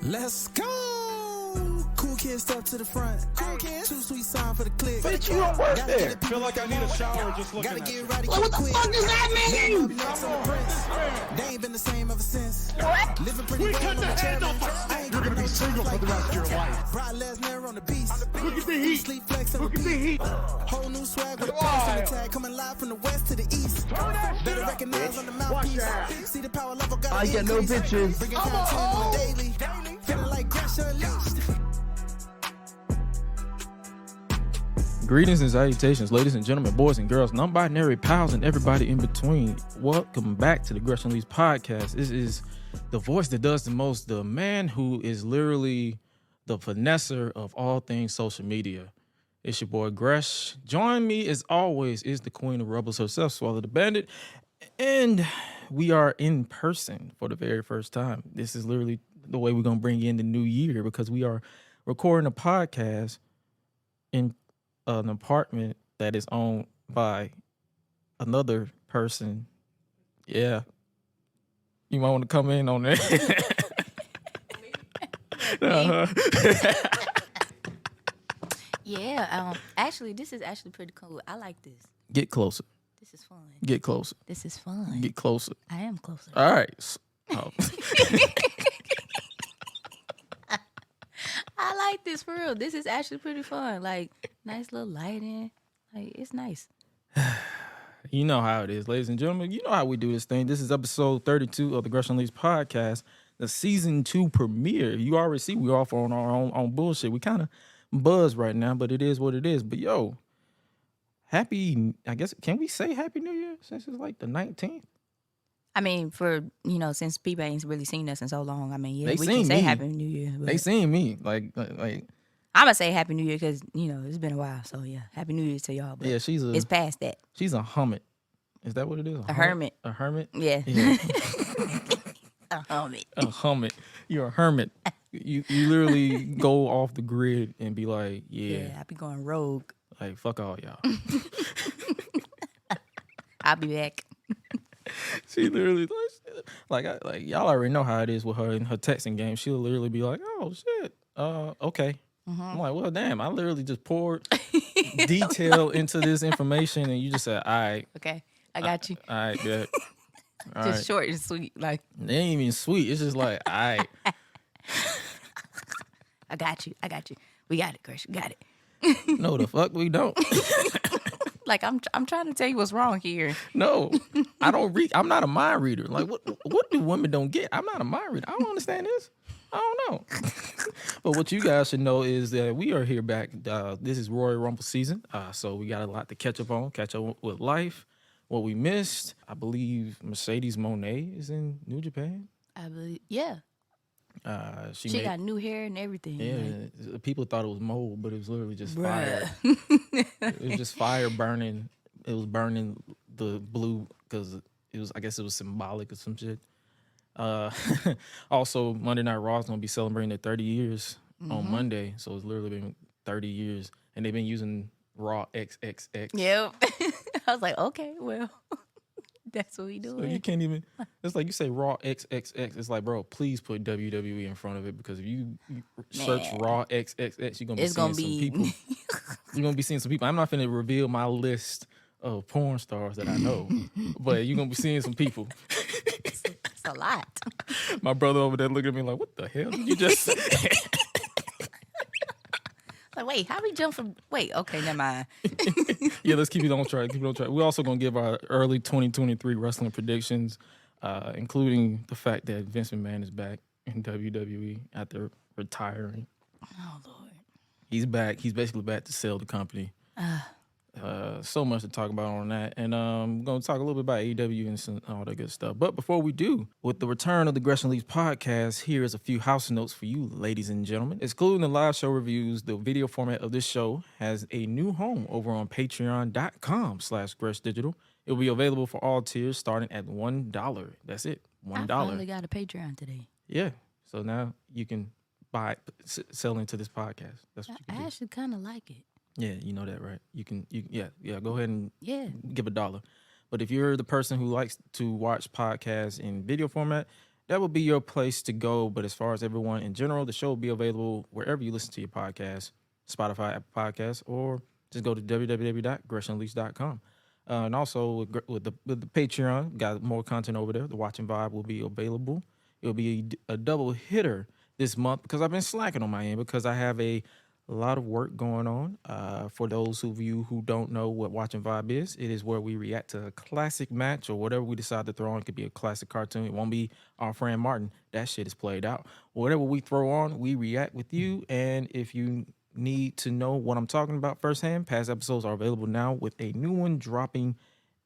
Let's go. Cool kids step to the front. Cool kids. Too sweet sign for the click. Bitch, you don't work there. Feel like I need a shower just looking Gotta at get you. ready. What the fuck does that mean? They ain't been the same ever since. What? Living pretty We good cut on the the hand chairman. off. I ain't You're gonna be no single for the rest of your life. Brock Lesnar on the beast. Look at the heat. Sleep flex and Look at the repeat. heat. Whole new swag with a pass on the Wild. tag. Coming live from the west to the east. Better recognize on the Watch mouthpiece. that. See the power level got I get no bitches. Bringing content on the daily. Feeling like Gresh unleashed. Greetings and salutations, ladies and gentlemen, boys and girls, non-binary pals, and everybody in between. Welcome back to the Gresh Unleashed podcast. This is the voice that does the most, the man who is literally the finesser of all things social media. It's your boy Gresh. Join me as always is the queen of rebels herself, Swallow the Bandit, and we are in person for the very first time. This is literally the way we're gonna bring in the new year because we are recording a podcast in an apartment that is owned by another person. Yeah. You might want to come in on that. Yeah, actually, this is actually pretty cool. I like this. Get closer. This is fun. Get closer. This is fun. Get closer. I am closer. All right. Oh. I like this for real. This is actually pretty fun. Like, nice little lighting. Like, it's nice. You know how it is, ladies and gentlemen. You know how we do this thing. This is episode 32 of the Gresh Unleashed podcast, the season 2 premiere. You already see we off on our own bullshit. We kind of buzz right now, but it is what it is. But yo, happy, I guess, can we say Happy New Year since it's like the 19th? I mean, since people ain't really seen us in so long, I mean, yeah, They we seen can say me. Happy New Year. But They seen me. Like I'm going to say Happy New Year because, it's been a while. So, yeah, Happy New Year to y'all. But yeah, it's past that. she's a hermit. Is that what it is? A hermit. A hermit? Yeah. Yeah. A hermit. A hermit. You're a hermit. You literally go off the grid and be like, Yeah, I be going rogue. like fuck all y'all. I'll be back. She literally like y'all already know how it is with her in her texting game. She'll literally be like, oh shit, okay. Mm-hmm. I'm like, well, damn, I literally just poured detail into this information, and you just said, all right, Okay, I got you. all right, good. All Just right. short and sweet. Like, They ain't even sweet. It's just like, all right. I got you. We got it, Gresh. We got it. No, the fuck we don't. Like, I'm trying to tell you what's wrong here. No, I don't read. I'm not a mind reader. Like, what do women don't get? I'm not a mind reader. I don't understand this. I don't know. But what you guys should know is that we are here back. This is Royal Rumble season. So we got a lot to catch up with life, what we missed. I believe Mercedes Mone is in New Japan. I believe, yeah. She Got new hair and everything. Yeah, people thought it was mold, but it was literally just Bruh. fire. It was just fire burning. It was burning the blue because it was. I guess it was symbolic or some shit. Also, Monday Night Raw is gonna be celebrating their 30 years on Monday, so it's literally been 30 years, and they've been using Raw XXX. Yep. I was like, okay, well, that's what we doing. So you can't even. It's like you say Raw XXX. It's like, bro, please put WWE in front of it because if you search Raw XXX, you're gonna be seeing some people. You're gonna be seeing some people. I'm not finna reveal my list of porn stars that I know, but you're gonna be seeing some people. It's a lot. My brother over there looking at me like, "What the hell did you just say?" Like, wait, how we jump from? Wait, okay, never mind. Yeah, let's keep it on track. We're also gonna give our early 2023 wrestling predictions, including the fact that Vince McMahon is back in WWE after retiring. Oh Lord, He's back. He's basically back to sell the company. So much to talk about on that. And we're going to talk a little bit about AEW and all that good stuff. But before we do, with the return of the Gresh Unleashed podcast, here is a few house notes for you, ladies and gentlemen. Excluding the live show reviews, the video format of this show has a new home over on patreon.com/GreshDigital. It will be available for all tiers starting at $1. That's it, $1. I finally got a Patreon today. Yeah. So now you can sell into this podcast. That's what you can I do. actually kind of like it. Yeah, you know that, right? You go ahead and Yeah. give $1. But if you're the person who likes to watch podcasts in video format, that would be your place to go. But as far as everyone in general, the show will be available wherever you listen to your podcast, Spotify, Apple Podcasts, or just go to www.gressunleash.com. And also with the Patreon, got more content over there. The Watching Vibe will be available. It'll be a double hitter this month because I've been slacking on my end because I have a lot of work going on. For those of you who don't know what Watching Vibe is, it is where we react to a classic match or whatever we decide to throw on. It could be a classic cartoon. It won't be our friend Martin. That shit is played out. Whatever we throw on, we react with you. And if you need to know what I'm talking about firsthand, past episodes are available now with a new one dropping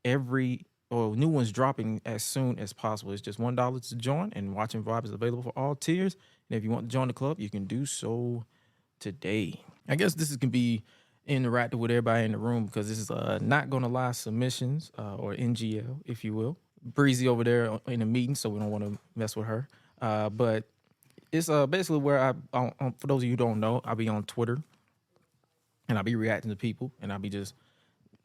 new ones dropping as soon as possible. It's just $1 to join, and Watching Vibe is available for all tiers. And if you want to join the club, you can do so today. I guess this is gonna be interactive with everybody in the room because this is not gonna lie submissions or NGL, if you will. Breezy over there in a meeting, so we don't want to mess with her. But it's basically where for those of you who don't know, I'll be on Twitter and I'll be reacting to people, and I'll be just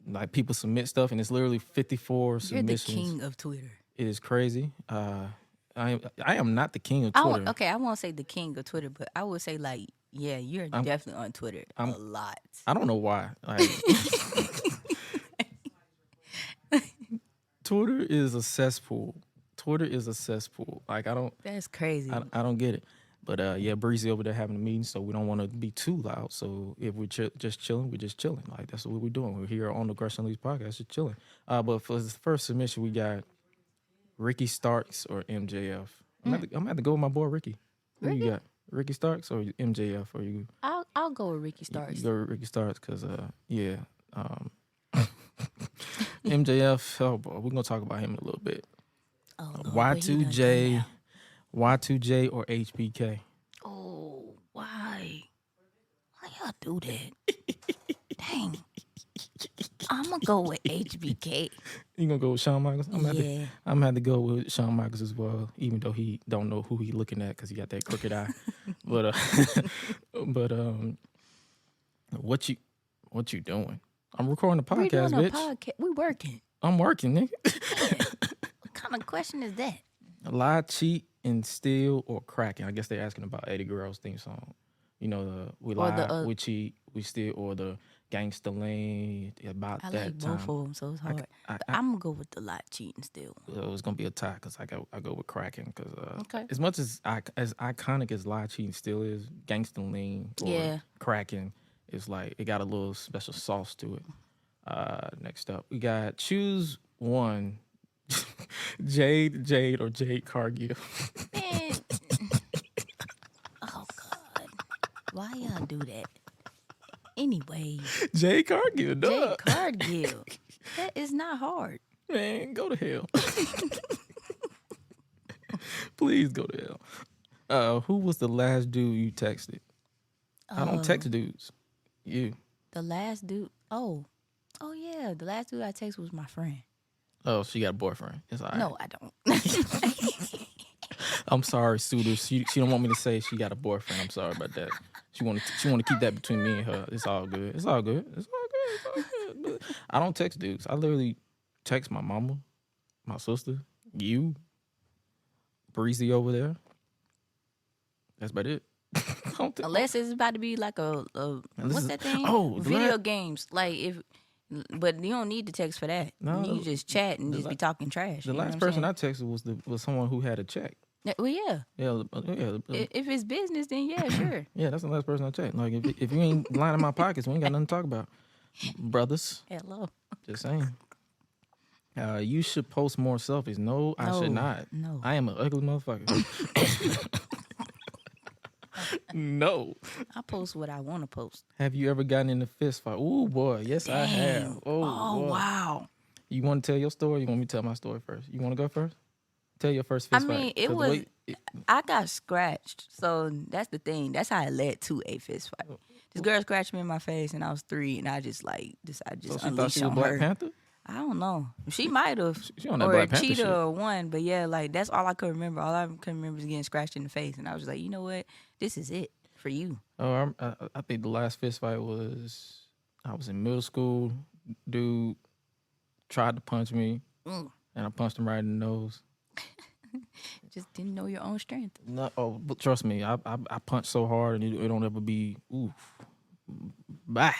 like people submit stuff, and it's literally 54 submissions. You're the king of Twitter. It is crazy. I am not the king of Twitter. I won't say the king of Twitter, but I would say like, yeah, you're definitely on Twitter a lot. I don't know why. Like, Twitter is a cesspool. Like That's crazy. I don't get it. But yeah, Breezy over there having a meeting, so we don't want to be too loud. So if we're just chilling, we're just chilling. Like that's what we're doing. We're here on the Gresh and Leash podcast, just chilling. But for the first submission, we got Ricky Starks or MJF. I'm gonna have to go with my boy Ricky. Who you got? Ricky Starks or MJF? Or you? I'll go with Ricky Starks. You go with Ricky Starks because MJF. Oh boy, we're gonna talk about him in a little bit. Oh, Y2J or HBK. Oh, why? Why y'all do that? Dang. I'm gonna go with HBK. You gonna go with Shawn Michaels? I'm gonna have to go with Shawn Michaels as well, even though he don't know who he looking at because he got that crooked eye. But what you doing? I'm recording a podcast, bitch. We working. I'm working, nigga. What kind of question is that? Lie, cheat, and steal or cracking. I guess they're asking about Eddie Guerrero's theme song. You know, we lie, we cheat, we steal, or the Gangsta Lane. About I that like time. both of them, so it's hard. I'm gonna go with the lie, cheat, and steal. It was gonna be a tie because I go with cracking because Okay. as much as iconic as lie, cheat, and steal is, Gangsta Lane or cracking is like it got a little special sauce to it. Next up, we got choose one. Jade or Jade Cargill. Man. Oh God, why y'all do that? Anyway, Jade Cargill, dog. Jade Cargill. That is not hard. Man, go to hell. Please go to hell. Who was the last dude you texted? I don't text dudes. You. The last dude. Oh yeah. The last dude I texted was my friend. Oh, she got a boyfriend. It's all right. No, I don't. I'm sorry, Suter. She don't want me to say she got a boyfriend. I'm sorry about that. She want to keep that between me and her. It's all good. It's all good. But I don't text dudes. I literally text my mama, my sister, you, Breezy over there. That's about it. Unless it's about to be like a what's that thing? Oh, video games. Like but you don't need to text for that. No, you just chat and just be talking trash. The last person I texted was someone who had a check. Well, yeah. Yeah. If it's business, then yeah, sure. Yeah, that's the last person I checked. Like if you ain't lining my pockets, we ain't got nothing to talk about, brothers. Hello. Just saying. You should post more selfies. No, I should not. No. I am an ugly motherfucker. No. I post what I want to post. Have you ever gotten in a fist fight? Oh boy, yes. I have. Oh boy. wow. You want to tell your story? Or you want me to tell my story first? You want to go first? Tell your first fist fight. I mean, it was. I got scratched, so that's the thing. That's how it led to a fist fight. This girl scratched me in my face, and I was 3, and I just decided So she thought unleashed she was on Black her. Panther? I don't know. She might have. She on that or Black a Panther cheetah shit. or one, but yeah, that's all I could remember. All I could remember is getting scratched in the face, and I was like, you know what? This is it for you. Oh, I think the last fist fight was I was in middle school. Dude tried to punch me, and I punched him right in the nose. Just didn't know your own strength. No, but trust me, I punch so hard and it don't ever be oof. Bah.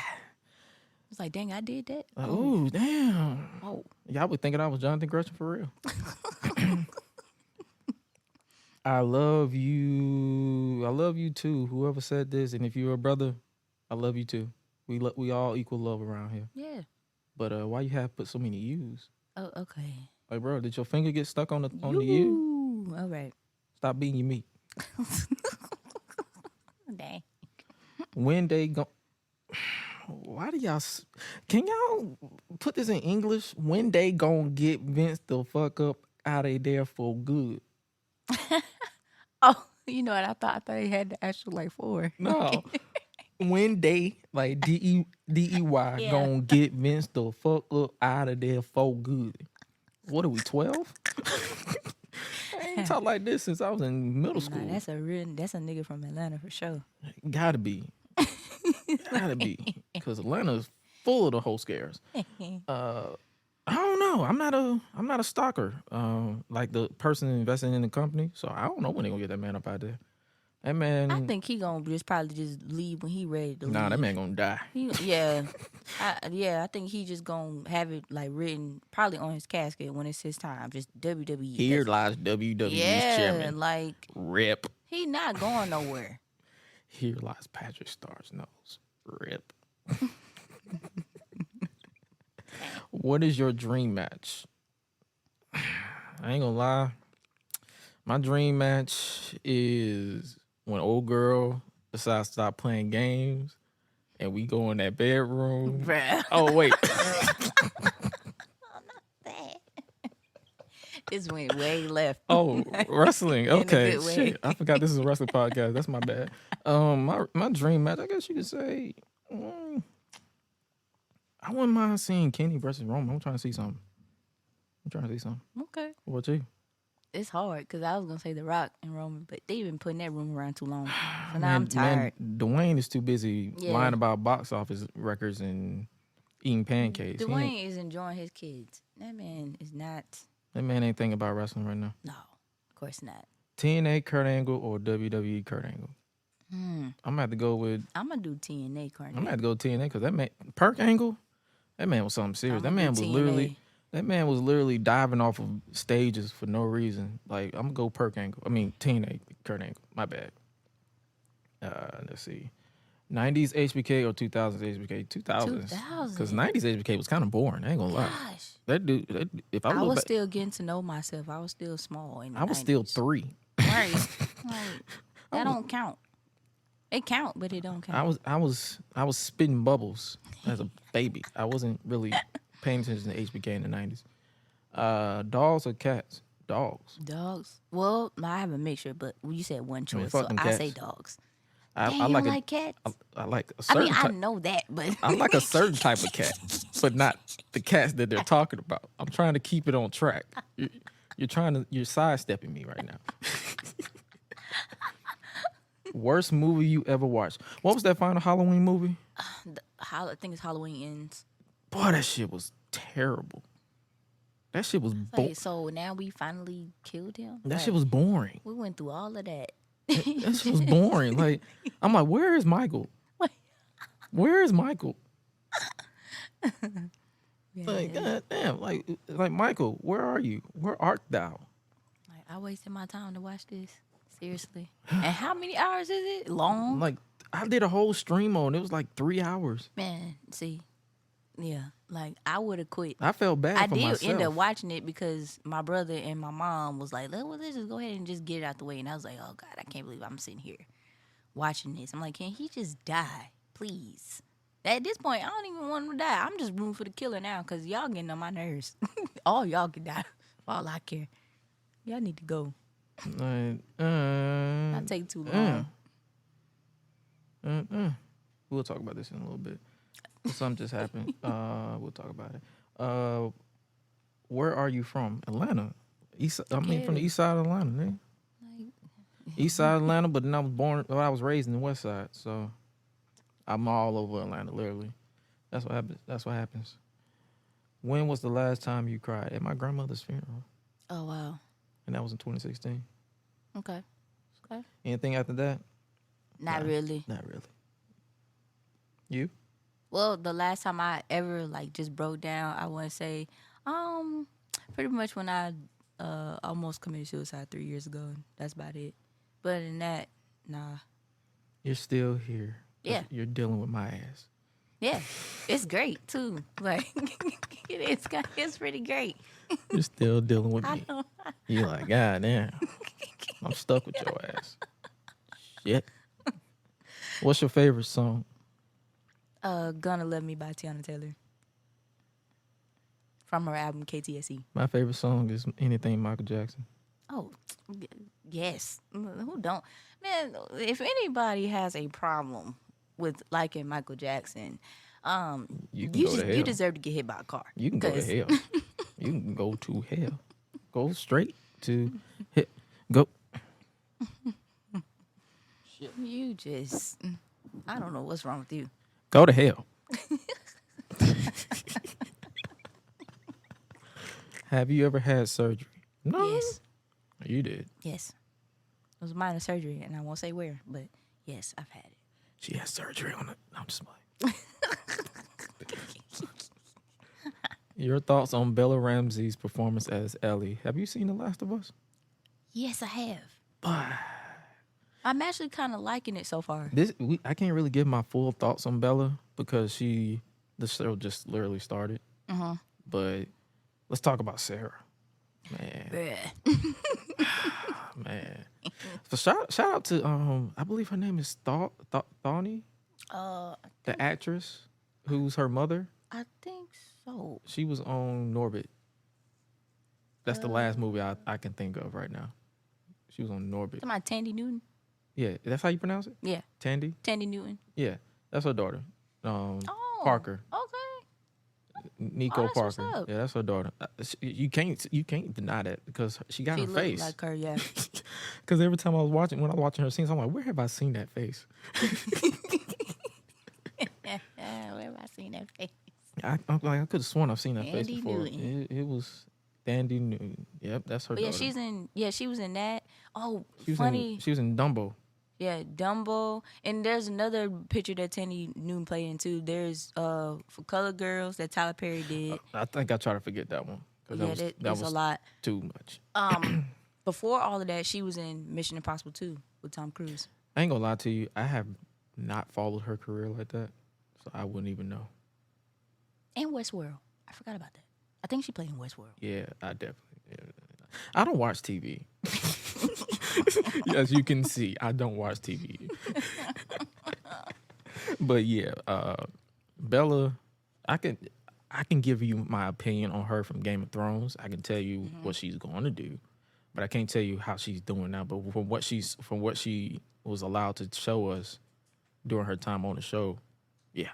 It's like, dang, I did that. Ooh, damn. Oh. Y'all would thinking I was Jonathan Gresham for real. I love you. I love you too. Whoever said this, and if you're a brother, I love you too. We all equal love around here. Yeah. But why you have put so many U's? Oh, okay. Like, bro, did your finger get stuck on the U? All right. Stop beating your meat. Dang. When they go, why do y'all? Can y'all put this in English? When they gonna get Vince the fuck up out of there for good? Oh, you know what? I thought they had the actual like 4. No. When they like DEY Yeah. gonna get Vince the fuck up out of there for good? What are we 12? I ain't talk like this since I was in middle school. Nah, that's a nigga from Atlanta for sure. Gotta be, because Atlanta's full of the whole scares. I don't know. I'm not a stalker. Like the person investing in the company. So I don't know when they gonna get that man up out there. That man. I think he gonna probably just leave when he ready to leave. Nah, that man gonna die. I think he just gonna have it like written probably on his casket when it's his time. Just WWE. Here lies WWE's chairman. Like Rip. he not going nowhere. Here lies Patrick Starr's nose. Rip. What is your dream match? I ain't gonna lie. My dream match is when old girl decides to stop playing games and we go in that bedroom. Bruh. Oh, wait. This went way left. Oh, wrestling. In a Okay. good way. Shit. I forgot this is a wrestling podcast. That's my bad. My dream match, I guess you could say, I wouldn't mind seeing Kenny versus Roman. I'm trying to see something. Okay. What about you? It's hard because I was gonna say The Rock and Roman, but they've been putting that room around too long. So now I'm tired. Dwayne is too busy lying about box office records and eating pancakes. Dwayne is enjoying his kids. That man is not. That man ain't thinking about wrestling right now. No, of course not. TNA Kurt Angle or WWE Kurt Angle? I'm gonna have to go with. I'm gonna do TNA Kurt. I'm gonna have to go with TNA because that man Perk Angle. That man was something serious. That man was literally diving off of stages for no reason. Like, I'm gonna go Perk Angle. I mean TNA Kurt Angle. My bad. Let's see. 90s HBK or 2000s HBK? 2000s. Because 90s HBK was kind of boring. I ain't gonna lie. Gosh. That if I was back, still getting to know myself. I was still small. In the I was 90s. still 3. Right. Like, that don't count. It count, but it don't count. I was spitting bubbles as a baby. I wasn't really paying attention to HBK in the 90s. Dogs or cats? Dogs. Dogs. Well, I have a mixture, but you said one choice, fuck so them I cats. say dogs. I You like don't like cats? I like a I certain mean, I type. know that, but I like a certain type of cat, but not the cats that they're talking about. I'm trying to keep it on track. You're sidestepping me right now. Worst movie you ever watched? What was that final Halloween movie? I think it's Halloween Ends. Boy, that shit was terrible. That shit was boring. So now we finally killed him? That shit was boring. We went through all of that. That shit was boring. Like, I'm like, where is Michael? Where is Michael? Like, God damn, like Michael, where are you? Where art thou? Like, I wasted my time to watch this. Seriously. And how many hours is it? Long? Like, I did a whole stream on. It was like 3 hours. Man, see. Yeah. Like, I would have quit. I felt bad I for did myself. end up watching it because my brother and my mom was like, let's just go ahead and just get it out the way. And I was like, oh, God, I can't believe I'm sitting here watching this. I'm like, can he just die? Please. At this point, I don't even want him to die. I'm just rooting for the killer now because y'all getting on my nerves. All y'all can die. For all I care. Y'all need to go. Like, Not take too long. We'll talk about this in a little bit. Something just happened. We'll talk about it. Where are you from? Atlanta. From the east side of Atlanta, man. East side of Atlanta, but then I was raised in the west side, so I'm all over Atlanta, literally. That's what happens. When was the last time you cried? At my grandmother's funeral. Oh, wow. and that was in 2016. Okay. Okay. Anything after that? Not really. Not really. You? Well, the last time I ever like just broke down, I want to say, pretty much when I almost committed suicide 3 years ago. That's about it. But in that, nah. You're still here. Yeah. You're dealing with my ass. Yeah, it's great too. Like it's pretty great. You're still dealing with I me. know. You're like, God damn. I'm stuck with your ass. Shit. What's your favorite song? Gonna Love Me by Tiana Taylor. From her album KTSE. My favorite song is anything Michael Jackson. Oh, yes. Who don't? Man, if anybody has a problem with liking Michael Jackson, You can go to hell. you deserve to get hit by a car. You can go to 'Cause hell. You can go to hell. Go straight to hit. Go. You just, I don't know what's wrong with you. Go to hell. Have you ever had surgery? No. Yes. You did. Yes. It was minor surgery, and I won't say where, but yes, I've had it. She had surgery on it. I'm just like. Your thoughts on Bella Ramsey's performance as Ellie? Have you seen The Last of Us? Yes, I have. I'm actually kind of liking it so far. I can't really give my full thoughts on Bella because the show just literally started. Uh-huh. But let's talk about Sarah. Man. Bruh. Man. So shout out to I believe her name is Thawny, the actress who's her mother. I think so. She was on Norbit. That's the last movie I can think of right now. She was on Norbit. Talking about Tandy Newton? Yeah, that's how you pronounce it? Yeah. Tandy? Tandy Newton. Yeah, that's her daughter. Oh. Parker. Okay. Nico that's what's Parker. up. Yeah, that's her daughter. You can't deny that because she got She her looked face. like her, yeah. Because every time when I was watching her scenes, I'm like, where have I seen that face? Where have I seen that face? I'm like, I could have sworn I've seen that face Tandy before. Newton. It was Dandy Newton. Yep, that's her But yeah, daughter. she was in that. Oh, She was funny. she was in Dumbo. Yeah, Dumbo. And there's another picture that Tandy Newton played in too. There's for Color Girls that Tyler Perry did. I think I try to forget that one. 'Cause Yeah, there's a lot. Too much. Before all of that, she was in Mission Impossible 2 with Tom Cruise. I ain't gonna lie to you. I have not followed her career like that, so I wouldn't even know. And Westworld. I forgot about that. I think she played in Westworld. Yeah, I definitely. Yeah. I don't watch TV. As you can see, I don't watch TV. But yeah, Bella, I can give you my opinion on her from Game of Thrones. I can tell you what she's going to do, but I can't tell you how she's doing now. But from what she was allowed to show us during her time on the show, yeah,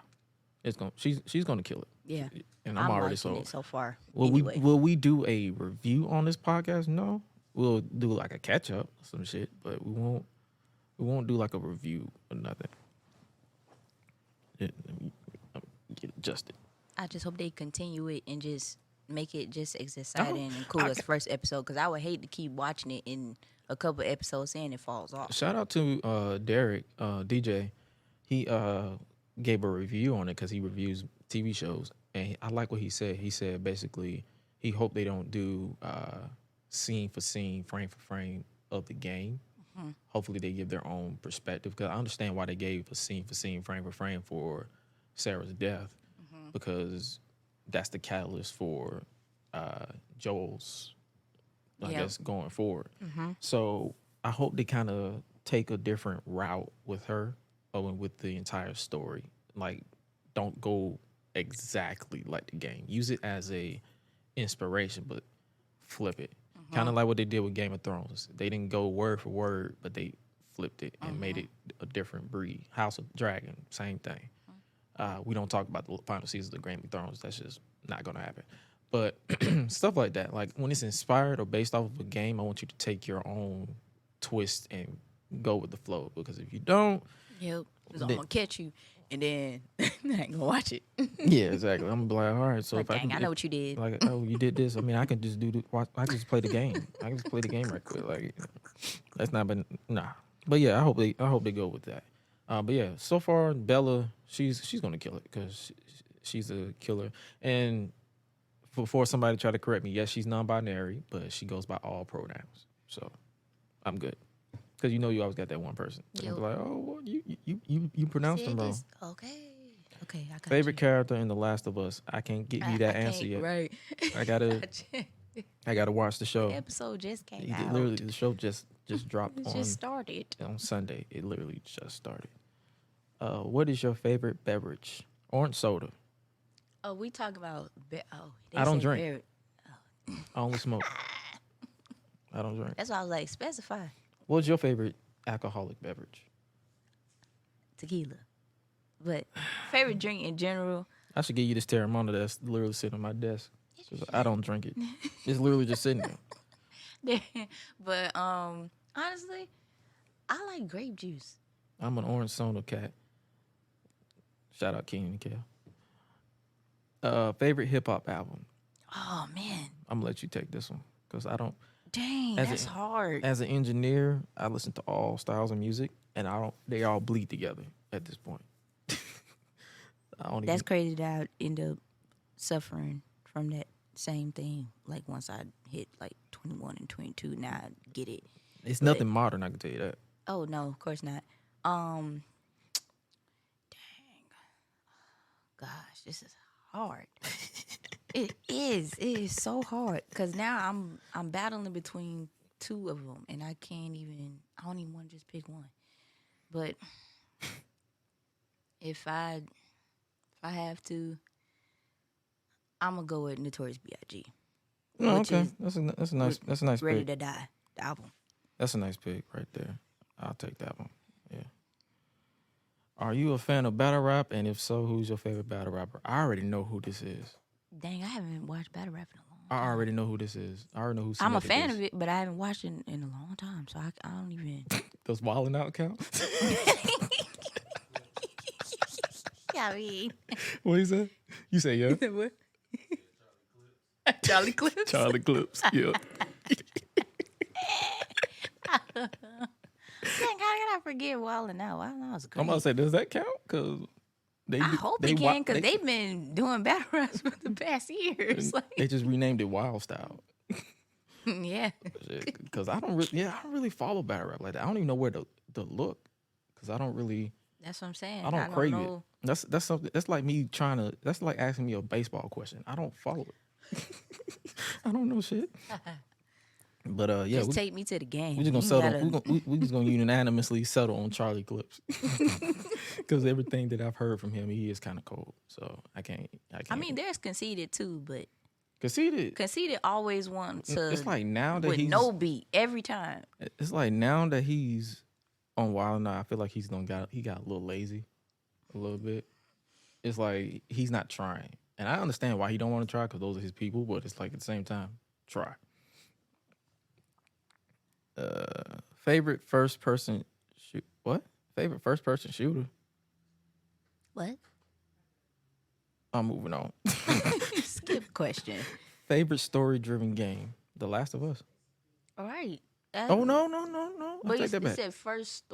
she's gonna kill it. Yeah. And I'm already liking sold. it so far. Will Anyway. we do a review on this podcast? No. We'll do like a catch up or some shit, but we won't do like a review or nothing. Let me get adjusted. I just hope they continue it and just make it just as exciting and cool as first episode, because I would hate to keep watching it in a couple episodes and it falls off. Shout out to Derek, DJ. He gave a review on it because he reviews TV shows, and I like what he said. He said basically he hoped they don't do scene for scene, frame for frame of the game. Mm-hmm. Hopefully they give their own perspective, because I understand why they gave a scene for scene, frame for frame for Sarah's death, because that's the catalyst for Joel's, I guess, going forward. Mm-hmm. So I hope they kind of take a different route with her or with the entire story. Like, don't go exactly like the game. Use it as a inspiration, but flip it. Kind of like what they did with Game of Thrones. They didn't go word for word, but they flipped it and made it a different breed. House of Dragon, same thing. We don't talk about the final seasons of Game of Thrones. That's just not going to happen. But stuff like that, like when it's inspired or based off of a game, I want you to take your own twist and go with the flow. Because if you don't, Yep. I'm going to catch you. and then I ain't gonna watch it. Yeah, exactly. I'm gonna be like, all right. So Like, if I dang, can, I know what you did. like, oh, you did this. I mean, I can just I can just play the game. I can just play the game right quick. Like, that's not been nah. But yeah, I hope they go with that. But yeah, so far Bella, she's gonna kill it because she's a killer. And before somebody try to correct me, yes, she's non-binary, but she goes by all pronouns. So I'm good. Because you always got that one person. They'll be like, oh, well, you pronounced them wrong. Okay. Okay, I got Favorite you. character in The Last of Us? I can't give you that I answer can't- yet. Right. I gotta watch the show. The episode just came out. Literally, the show just dropped It on just started. Sunday. It literally just started. What is your favorite beverage? Orange soda. Oh, we talk about. They I don't say drink. very- I only smoke. I don't drink. That's why I was like, specify What's your favorite alcoholic beverage? tequila. But favorite drink in general. I should give you this Terramana that's literally sitting on my desk. I don't drink it. It's literally just sitting there. But honestly, I like grape juice. I'm an orange soda cat. Shout out Keenan and Kel. Favorite hip hop album? Oh man, I'm gonna let you take this one because I don't. dang, As that's a- hard. As an engineer, I listen to all styles of music, and I don't. They all bleed together at this point. I don't That's even. crazy that I end up suffering from that same thing. Like once I hit like 21 and 22, now I get it. It's nothing modern. I can tell you that. Oh no, of course not. Dang, gosh, this is hard. It is so hard because now I'm battling between two of them, and I don't even want to just pick one. But if I have to, I'm gonna go with Notorious B.I.G. Oh, which okay, is that's a nice Ready pick. to Die, the album. That's a nice pick right there. I'll take that one. Yeah. Are you a fan of battle rap? And if so, who's your favorite battle rapper? I already know who this is. Dang, I haven't watched battle rap in a long I time. already know who this is. I already know who. I'm a fan of it, but I haven't watched it in a long time, so I don't even. Does Wildin' Out count? Yeah, I mean, What is that? You say yeah. what? Charlie Clips. Charlie Clips. Yeah. Dang, how did I forget Wildin' Out? Wildin' Out was great. I'm about to say, does that count? Because I hope it can, because they've been doing battle raps for the past years. they just renamed it Wild Style. Yeah. Because I don't really follow battle rap like that. I don't even know where to look. Because I don't really. That's what I'm saying. I don't crave know. it. That's something. That's like me trying to. That's like asking me a baseball question. I don't follow it. I don't know shit. But yeah, Just take me to the game. we just gonna settle. We just gonna unanimously settle on Charlie Clips because everything that I've heard from him, he is kind of cold. So I can't. I mean, there's Conceited too, but Conceited. Conceited always wants to. It's like now that with he's no beat every time. It's like now that he's on Wild Now, I feel like he got a little lazy, a little bit. It's like he's not trying, and I understand why he don't want to try because those are his people. But it's like at the same time, try. Favorite first person shoot? What? Favorite first person shooter? What? I'm moving on. Skip question. Favorite story driven game? The Last of Us. All right. Oh no. I But take that you back. said first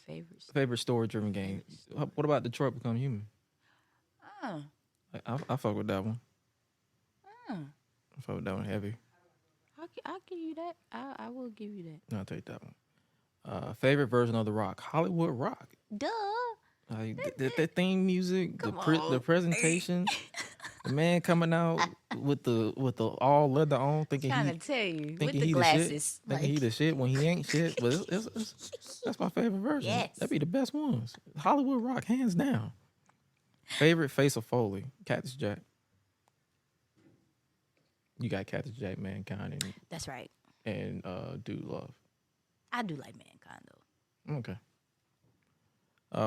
favorite. Favorite story driven game. What about Detroit Become Human? Oh. I fuck with that one. Oh. I fuck with that one heavy. I'll give you that. I will give you that. I'll take that one. Favorite version of The Rock? Hollywood Rock. Duh. Like the theme music, Come the on. presentation, the man coming out with the all leather on, thinking Trying to tell you with thinking the he glasses. the shit, thinking he the shit when he ain't shit. But that's my favorite version. Yes. That'd be the best ones. Hollywood Rock, hands down. Favorite face of Foley? Cactus Jack. You got Cactus Jack, Mankind, That's right. and Dude Love. I do like Mankind though. Okay.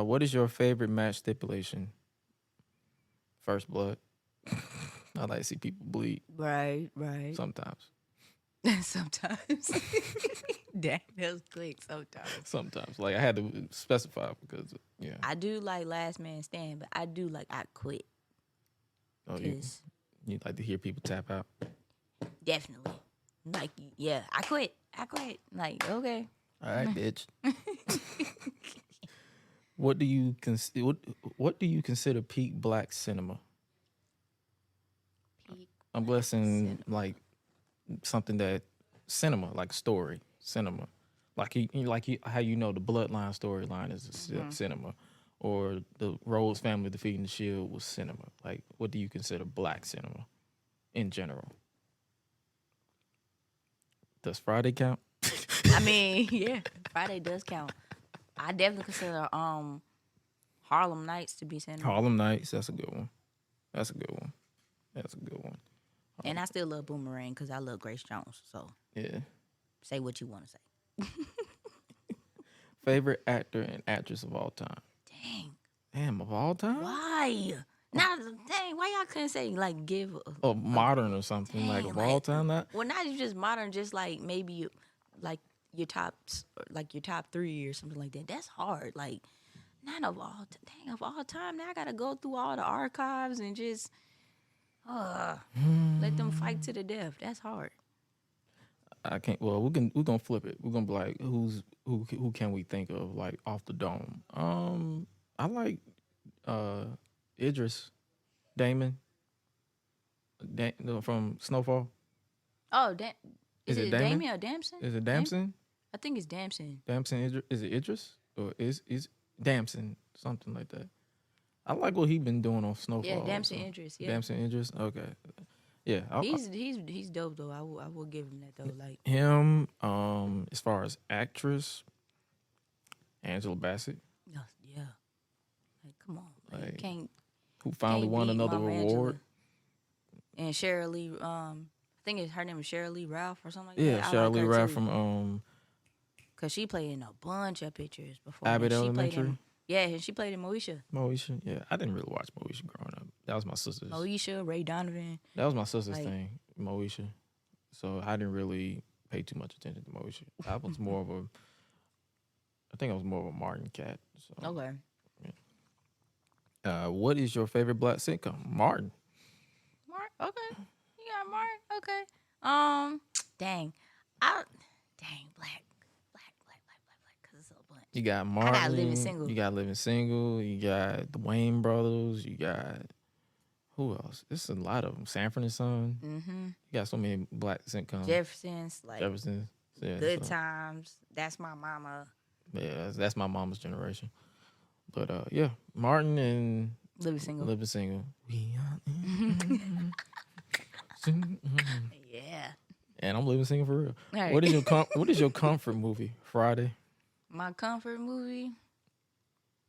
What is your favorite match stipulation? First blood. I like to see people bleed Right. sometimes. Sometimes. Dang, that was quick. Sometimes. Sometimes, like I had to specify because yeah. I do like last man stand, but I do like I quit. Oh, you like to hear people tap out? Definitely. Like, yeah, I quit. Like, okay. All right, bitch. What do you consider peak black cinema? Peak I'm guessing like something that cinema, like story, cinema, like how you know the Bloodline storyline is cinema, or the Rhodes family defeating the Shield was cinema. Like, what do you consider black cinema in general? Does Friday count? I mean, yeah, Friday does count. I definitely consider Harlem Nights to be cinema. Harlem Nights, that's a good one. And I still love Boomerang because I love Grace Jones. So Yeah. say what you want to say. Favorite actor and actress of all time? Damn, of all time? Why? Now, dang, why y'all couldn't say like give? Modern or something, Dang, like of all time. Not well, not just modern, just like maybe like your top 3 or something like that. That's hard. Like not of all. Dang, of all time. Now I gotta go through all the archives and just let them fight to the death. That's hard. I can't. Well, we're gonna flip it. We're gonna be like, who can we think of like off the dome? I like Idris, Damon, from Snowfall. Oh, Is it Damon Damon or Damson? Is it Damson? I think it's Damson. Damson is it Idris or is Damson something like that? I like what he been doing on Snowfall. Yeah, Damson Idris. Yeah, Damson Idris. Okay, yeah. He's dope though. I will give him that though. Like him. As far as actress, Angela Bassett. yeah. Like come on, like, Like, can't. Who finally won beat another Mama award? Angela. And Sheryl Lee. I think her name is Sheryl Lee Ralph or something like Yeah, that. Sheryl like Lee her Ralph too. from Cause she played in a bunch of pictures before. Abbott She played Elementary. and she played in Moesha. Moesha. Yeah, I didn't really watch Moesha growing up. That was my sister's. Moesha, Ray Donovan. That was my sister's Like- thing, Moesha. So I didn't really pay too much attention to Moesha. I was more of I think I was more of a Martin cat. So. Okay. What is your favorite black sitcom? Martin. Mark. Okay. You got Mark. Okay. Black. Cause it's a bunch. You got Martin. got Living Single. You got Living Single. You got the Wayne Brothers. You got who else? It's a lot of them. Sanford and Son. Mm-hmm. You got so many black sitcoms. Jefferson's like Jefferson. Yeah, Good Times. That's My Mama. Yeah, that's my mama's generation. But yeah, Martin and Living Single. Living Single. We are Yeah. and I'm living single for real. All right. What is your comfort movie? Friday. My comfort movie.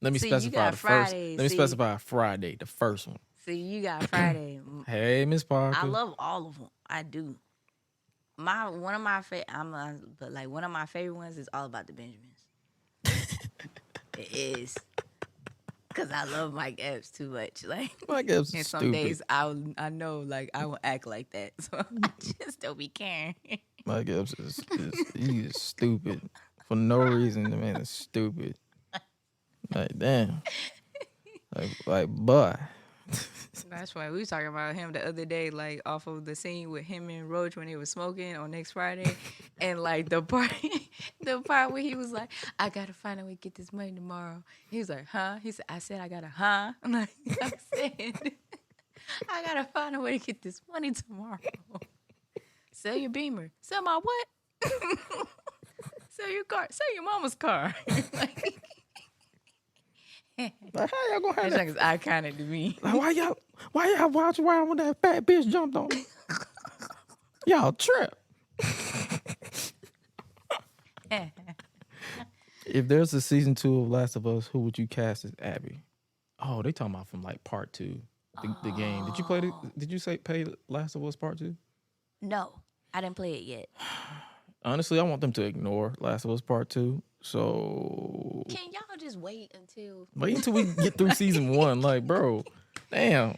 Let me See, you specify got the first. Friday, Let me see. specify Friday, the first one. See, you got Friday. Hey, Miss Parker. I love all of them. I do. One of my favorite ones is All About the Benjamins. It is. Cause I love Mike Epps too much. Like Mike Epps and is some stupid. days I know like I will act like that. So I just don't be caring. Mike Epps he is stupid for no reason. The man is stupid. Like damn. Like boy. That's why we was talking about him the other day, like off of the scene with him and Roach when they was smoking on Next Friday, and like the part where he was like, "I gotta find a way to get this money tomorrow." He was like, "Huh?" He said, "I said I gotta, huh?" I'm like, I said, "I gotta find a way to get this money tomorrow." Sell your Beamer. Sell my what? Sell your car. Sell your mama's car. Like, Like how y'all gonna have that that? is iconic to me. Like why y'all watch around when that fat bitch jumped on? Y'all trip. If there's a season 2 of Last of Us, who would you cast as Abby? Oh, they talking about from like part 2, the game. Did you play? Did you play Last of Us part 2? No, I didn't play it yet. Honestly, I want them to ignore Last of Us part 2. So Can y'all just wait until? wait until we get through season 1. Like, bro, damn.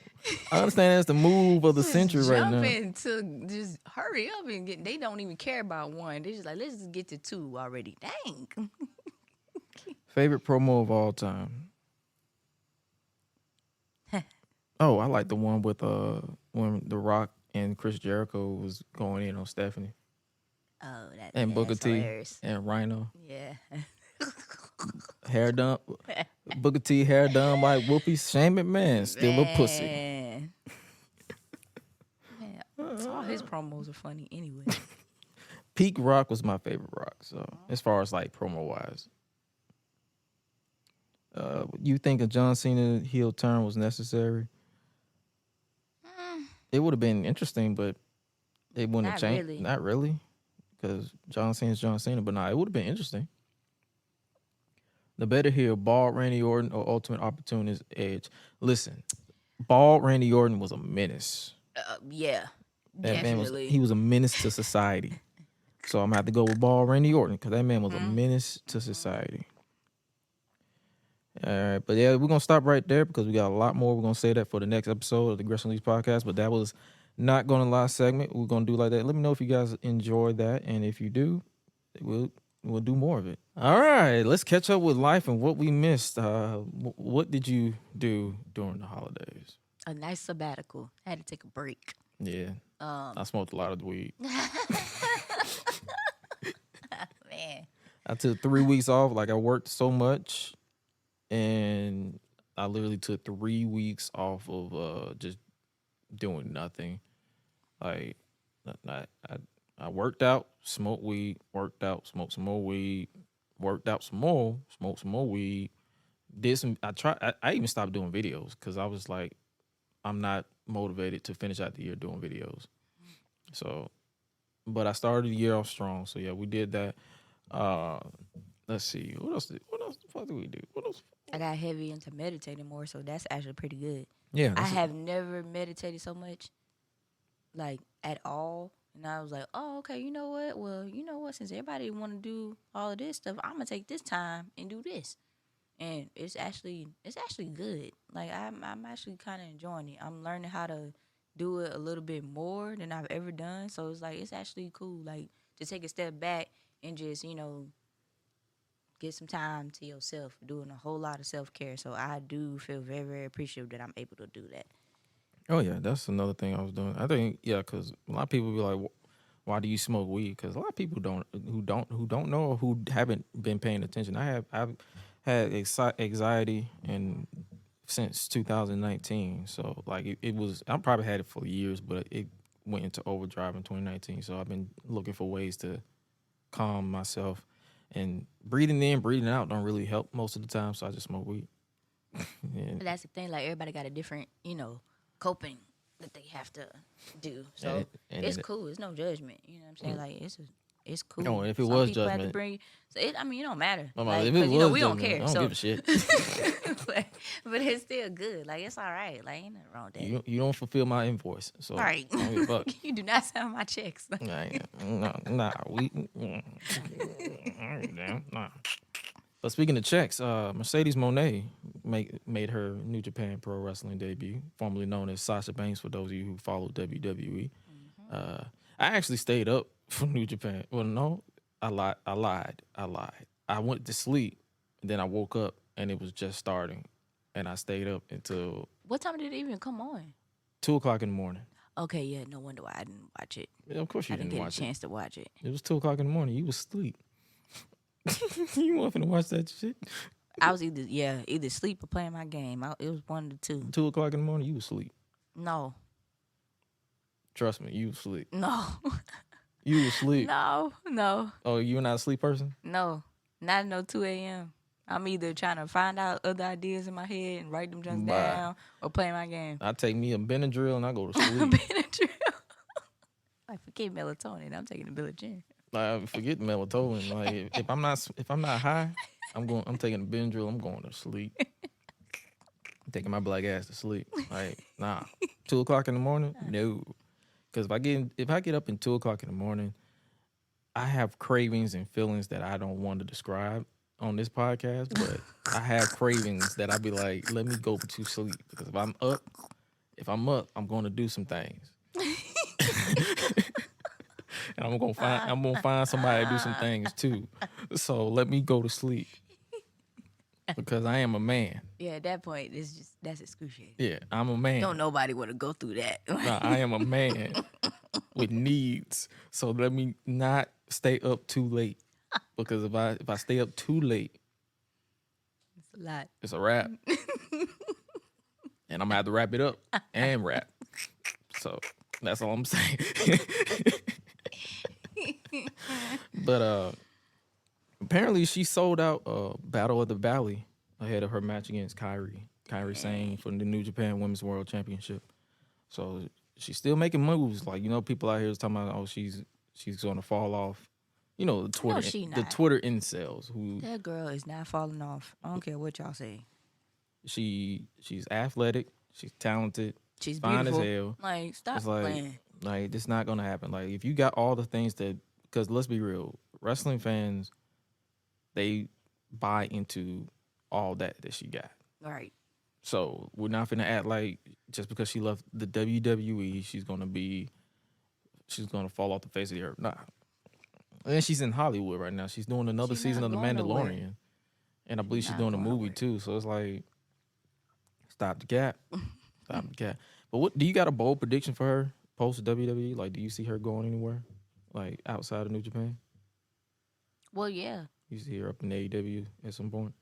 I understand that's the move of the century right now. Jumping to just hurry up and get. They don't even care about one. They just like, let's just get to 2 already. Dang. Favorite promo of all time. Oh, I like the one with when The Rock and Chris Jericho was going in on Stephanie Oh, and Booker that's T hilarious. and Rhino. Yeah. Hair done. Booker T hair done by Whoopi. Shane McMahon still a pussy. Man, all his promos are funny anyway. Peak Rock was my favorite Rock. So as far as like promo wise, you think a John Cena heel turn was necessary? It would have been interesting, but it wouldn't have changed. Really. Not really, because John Cena's John Cena. But nah, it would have been interesting. The better heel, bald Randy Orton or Ultimate Opportunist Edge. Listen, bald Randy Orton was a menace. Yeah, That man definitely. he was a menace to society. So I'm gonna have to go with bald Randy Orton because that man was a menace to society. All right, but yeah, we're gonna stop right there because we got a lot more. We're gonna say that for the next episode of the Gresh Leagues podcast. But that was not gonna last segment. We're gonna do like that. Let me know if you guys enjoyed that, and if you do, we'll do more of it. All right, let's catch up with life and what we missed. What did you do during the holidays? A nice sabbatical. I had to take a break. Yeah, I smoked a lot of weed. Man. I took 3 weeks off. Like I worked so much, and I literally took 3 weeks off of just doing nothing. Like I worked out, smoked weed, worked out, smoked some more weed, worked out some more, smoked some more weed. I even stopped doing videos because I was like, I'm not motivated to finish out the year doing videos. So, but I started the year off strong. So yeah, we did that. Let's see. What else the fuck did we do? What else? I got heavy into meditating more, so that's actually pretty good. Yeah. I have never meditated so much, like, at all. And I was like, oh, okay, you know what? Well, you know what? Since everybody want to do all of this stuff, I'm going to take this time and do this. And it's actually good. Like, I'm actually kind of enjoying it. I'm learning how to do it a little bit more than I've ever done. So it's like, it's actually cool, like, to take a step back and just, get some time to yourself, doing a whole lot of self-care. So I do feel very, very appreciative that I'm able to do that. Oh yeah, that's another thing I was doing. I think because a lot of people be like, "Why do you smoke weed?" Because a lot of people who don't know or who haven't been paying attention. I've had anxiety since 2019. So like it was, I probably had it for years, but it went into overdrive in 2019. So I've been looking for ways to calm myself, and breathing in, breathing out don't really help most of the time. So I just smoke weed. But that's the thing. Like, everybody got a different, coping that they have to do. So it's cool. It's no judgment. You know what I'm saying? Like, it's cool. No, if it Some was people judgment, have to bring, so it don't matter. if Like, it 'cause, was we don't judgment, care. I don't give a shit. but it's still good. Like, it's all right. Like, ain't nothing wrong with that. You don't fulfill my invoice, so All right. I don't give a fuck. You do not sell my checks. Nah, nah. But speaking of checks, Mercedes Mone made her New Japan Pro Wrestling debut, formerly known as Sasha Banks for those of you who follow WWE. I actually stayed up for New Japan. Well, no, I lied. I went to sleep, and then I woke up, and it was just starting, and I stayed up until What time did it even come on? 2:00 in the morning. Okay, yeah, no wonder why I didn't watch it. Yeah, of course you I didn't didn't get watch a chance to watch it. It was 2:00 in the morning. You was asleep. You weren't finna watch that shit. I was either sleep or playing my game. It was one of the two. 2:00 in the morning, you was asleep. No. Trust me, you was asleep. No. You was asleep. No. Oh, you not a sleep person? No. Not no 2 a.m. I'm either trying to find out other ideas in my head and write them just down or play my game. I take me a Benadryl and I go to sleep. Benadryl. I forget melatonin. I'm taking a Benadryl. Like, forget melatonin. Like if I'm not high, I'm taking a Benadryl. I'm going to sleep. I'm taking my black ass to sleep. Like 2:00 in the morning, no. Because if I get up in 2:00 in the morning, I have cravings and feelings that I don't want to describe on this podcast. But I have cravings that I be like, let me go to sleep. Because if I'm up if I'm up, I'm going to do some things. And I'm gonna find somebody to do some things too. So let me go to sleep because I am a man. Yeah, at that point, that's excruciating. Yeah, I'm a man. Don't nobody want to go through that. Nah, I am a man with needs. So let me not stay up too late because if I stay up too late, It's a lot. it's a wrap. And I'm gonna have to wrap it up and rap. So that's all I'm saying. But apparently she sold out Battle of the Valley ahead of her match against Kairi Sane for the New Japan Women's World Championship. So she's still making moves. Like, you know, people out here is talking about, oh, she's gonna fall off. You know, the Twitter incels who That girl is not falling off. I don't care what y'all say. she's athletic, she's talented, She's fine beautiful. as hell. Like, stop It's like, playing. like, it's not gonna happen. Like, if you got all the things that, because let's be real, wrestling fans, they buy into all that she got. Right. So we're not finna act like just because she left the WWE, she's gonna fall off the face of the earth. Nah. And she's in Hollywood right now. She's doing another She's season not of The going Mandalorian, nowhere. and I believe she's not doing a going movie nowhere. too. So it's like, stop the gap, stop the gap. But what do you got a bold prediction for her post WWE? Like, do you see her going anywhere, like outside of New Japan? Well, yeah. You see her up in AEW at some point?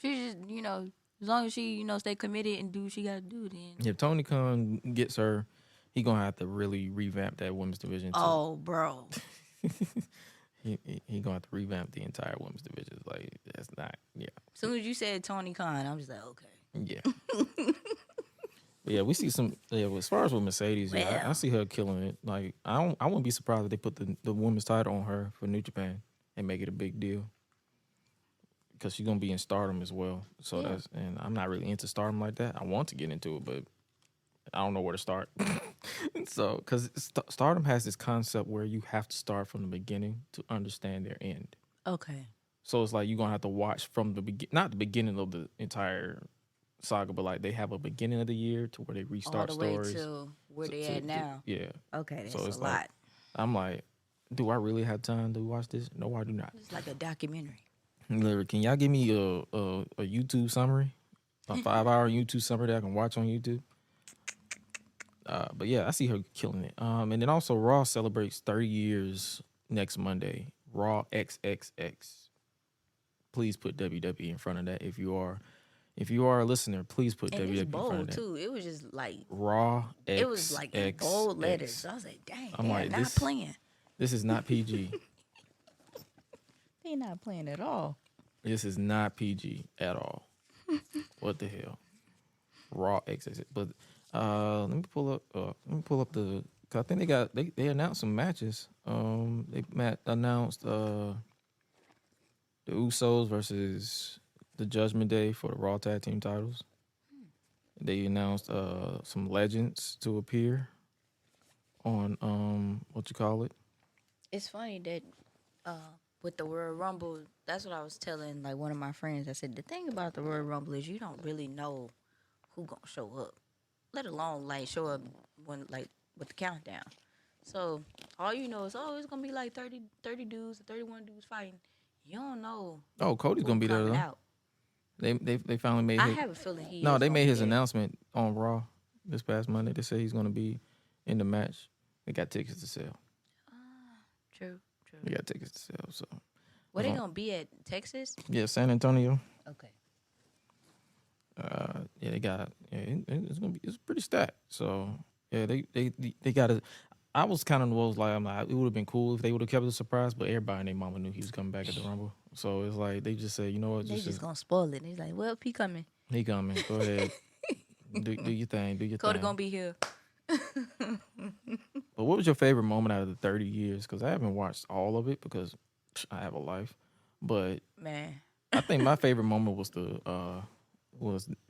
She just, you know, as long as she, you know, stay committed and do what she got to do, then. If Tony Khan gets her, he gonna have to really revamp that women's division too. Oh, bro. He gonna have to revamp the entire women's division. Like, that's not, yeah. As soon as you said Tony Khan, I'm just like, okay. Yeah. But yeah, we see some. Yeah, as far as with Mercedes, yeah, I see her killing it. Like, I wouldn't be surprised if they put the women's title on her for New Japan and make it a big deal because she's gonna be in Stardom as well. So Yeah. and I'm not really into Stardom like that. I want to get into it, but I don't know where to start. So, because Stardom has this concept where you have to start from the beginning to understand their end. Okay. So it's like you're gonna have to watch from the not the beginning of the entire saga, but like they have a beginning of the year to where they restart All the way stories. to where they at now. Yeah. Okay, that's So it's a like, lot. I'm like, do I really have time to watch this? No, I do not. It's like a documentary. Literally, can y'all give me a YouTube summary, a 5-hour YouTube summary that I can watch on YouTube? But yeah, I see her killing it. And then also Raw celebrates 30 years next Monday. Raw XXX. Please put WWE in front of that if you are a listener. Please put And WWE it's in front of bold, that. too. It was just like, Raw XXX. it was like in bold letters. I was like, dang, I'm they're like, not playing. This is not PG. They're not playing at all. This is not PG at all. What the hell? Raw XXX. But let me pull up the. Cause I think they announced some matches. They announced the Usos versus the Judgment Day for the Raw Tag Team titles. They announced some legends to appear on what you call it. It's funny that with the Royal Rumble, that's what I was telling like one of my friends. I said the thing about the Royal Rumble is you don't really know who gonna show up, let alone like show up when like with the countdown. So all you know is it's gonna be like 30 dudes, 31 dudes fighting. You don't know. Oh, Cody's gonna be there though. Out. They finally made. I have a feeling he. No, is they gonna made be his there. announcement on Raw this past Monday. They say he's gonna be in the match. They got tickets to sell. True. They got tickets to sell. So Where they gonna be at Texas? yeah, San Antonio. Okay. Yeah, they got. Yeah, it's pretty stacked. So yeah, they got it. I was kind of like, it would have been cool if they would have kept it a surprise, but everybody and their mama knew he was coming back at the Rumble. So it's like they just said, you know what, They just gonna spoil it. He's like, well, he coming. he coming. Go ahead, do your thing. Do your Cody thing. gonna be here. But what was your favorite moment out of the 30 years? Because I haven't watched all of it because I have a life. But Man. I think my favorite moment was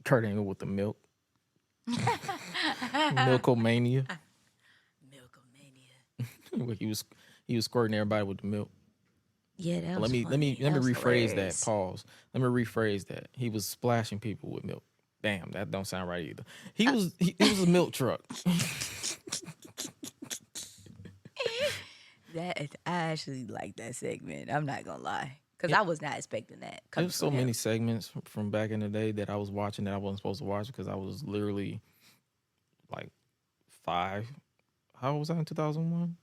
Kurt Angle with the milk. Milkomania. Milkomania. Where he was squirting everybody with the milk. Yeah, that was Let me funny. rephrase hilarious. that. Pause. Let me rephrase that. He was splashing people with milk. Damn, that don't sound right either. He was a milk truck. I actually like that segment. I'm not gonna lie, because I was not expecting that. There's so many segments from back in the day that I was watching that I wasn't supposed to watch because I was literally like 5. How old was I in 2001?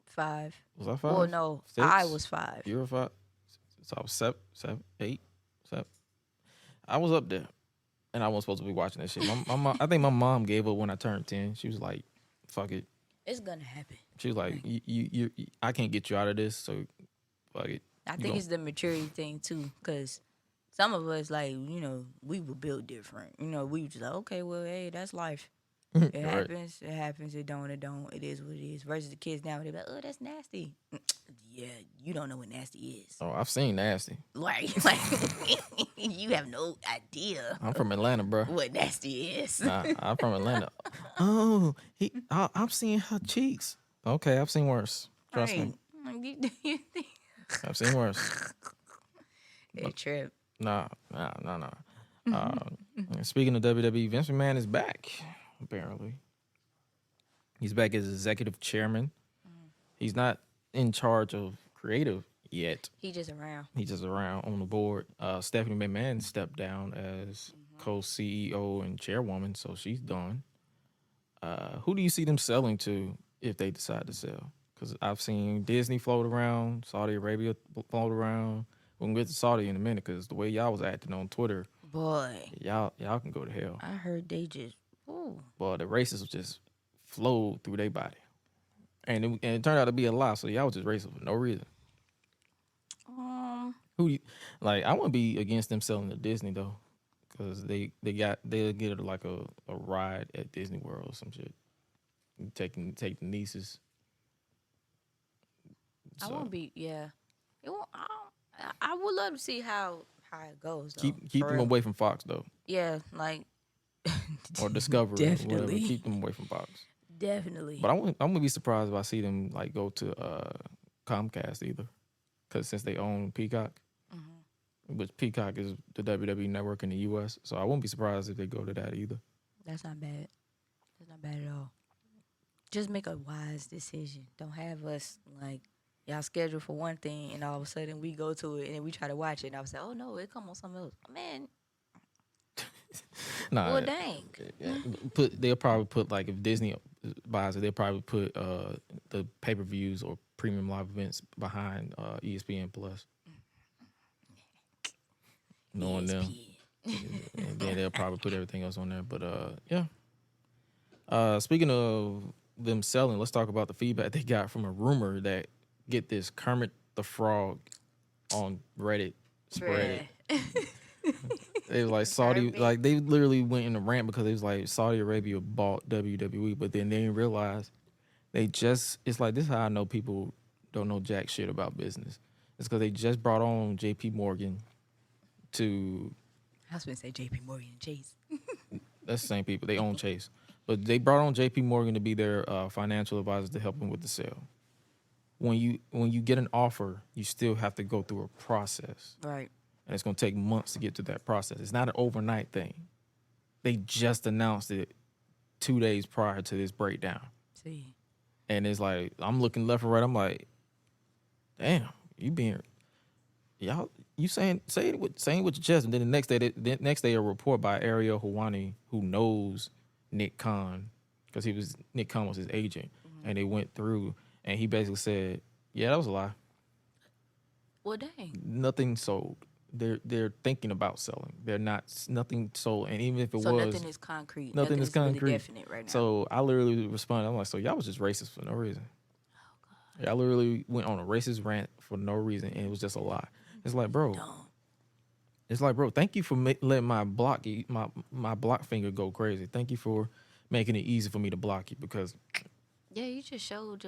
5. Was I 5? Well, no, 6? I was 5. You were 5. So I was 7, 8, 7. I was up there, and I wasn't supposed to be watching that shit. My mom, I think my mom gave up when I turned 10. She was like, "Fuck it." It's gonna happen. She was like, "You, I can't get you out of this, so fuck it." I think it's the maturity thing too, because some of us, like, you know, we were built different. You know, we were just like, okay, well, hey, that's life. It Right. happens. It happens. It don't. It don't. It is what it is. Versus the kids now, they're like, oh, that's nasty. Yeah, you don't know what nasty is. Oh, I've seen nasty. Like you have no idea I'm from Atlanta, bro. what nasty is. Nah, I'm from Atlanta. Oh, I'm seeing her cheeks. Okay, I've seen worse. Trust me, me. I've seen worse. It trip. Nah. Speaking of WWE, Vince McMahon is back. Apparently, he's back as executive chairman. He's not in charge of creative yet. He just around. He's just around on the board. Stephanie McMahon stepped down as co-CEO and chairwoman, so she's done. Who do you see them selling to if they decide to sell? Because I've seen Disney float around, Saudi Arabia float around. We can get to Saudi in a minute because the way y'all was acting on Twitter, Boy, y'all can go to hell. I heard they just. Ooh. But the racists just flowed through their body. And it turned out to be a lie, so y'all was just racist for no reason. Who you, like? I wouldn't be against them selling to Disney though, because they'll get like a ride at Disney World or some shit. Take the nieces. I won't be. Yeah, it won't. I would love to see how it goes. Though, Keep them away from Fox though, Yeah, like or Discovery, or whatever. Definitely. Keep them away from Fox. definitely. But I'm gonna be surprised if I see them like go to Comcast either, because since they own Peacock, which Peacock is the WWE network in the U.S., so I won't be surprised if they go to that either. That's not bad. That's not bad at all. Just make a wise decision. Don't have us like y'all scheduled for one thing and all of a sudden we go to it and then we try to watch it and I was like, oh no, it come on something else. Man, Nah, well dang. They'll probably put like if Disney buys it, they'll probably put the pay-per-views or premium live events behind ESPN Plus. Knowing them, and then they'll probably put everything else on there. But yeah. Speaking of them selling, let's talk about the feedback they got from a rumor that get this Kermit the Frog on Reddit spread. They was like Saudi, like they literally went in a rant because it was like Saudi Arabia bought WWE, but then they didn't realize it's like, this is how I know people don't know jack shit about business. It's because they just brought on JP Morgan to. I was gonna say JP Morgan and Chase. That's the same people. They own Chase. But they brought on JP Morgan to be their financial advisor to help them with the sale. When you get an offer, you still have to go through a process. Right. And it's going to take months to get to that process. It's not an overnight thing. They just announced it 2 days prior to this breakdown. See. And it's like, I'm looking left and right. I'm like, damn, you saying it with your chest. And then the next day a report by Ariel Helwani, who knows Nick Khan, because Nick Khan was his agent. And they went through and he basically said, yeah, that was a lie. Well, dang. Nothing sold. They're thinking about selling. Nothing sold. And even if it was, nothing is concrete. Nothing is concrete. Really definite right now. So I literally responded. I'm like, so y'all was just racist for no reason. Oh God. Y'all literally went on a racist rant for no reason, and it was just a lie. It's like, bro. Dumb. It's like, bro. Thank you for letting my block finger go crazy. Thank you for making it easy for me to block you because. Yeah, you just showed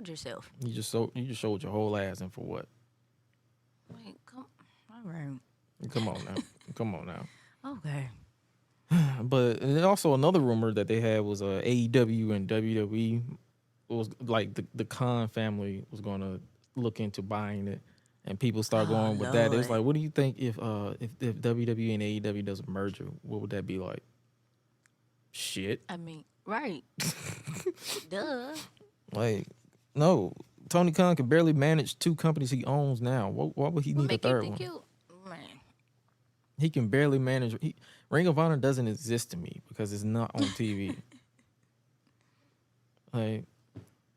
yourself. You just showed your whole ass, and for what? Like, all right. Come on now. Okay. But and also another rumor that they had was AEW and WWE. It was like the Khan family was going to look into buying it, and people start Oh, going with that. It was Lord. like, what do you think if WWE and AEW does a merger? What would that be like? Shit. I mean, right. Duh. Like, no. Tony Khan can barely manage 2 companies he owns now. Why would he What need a make you third think one? you, man? He can barely manage. Ring of Honor doesn't exist to me because it's not on TV. Like,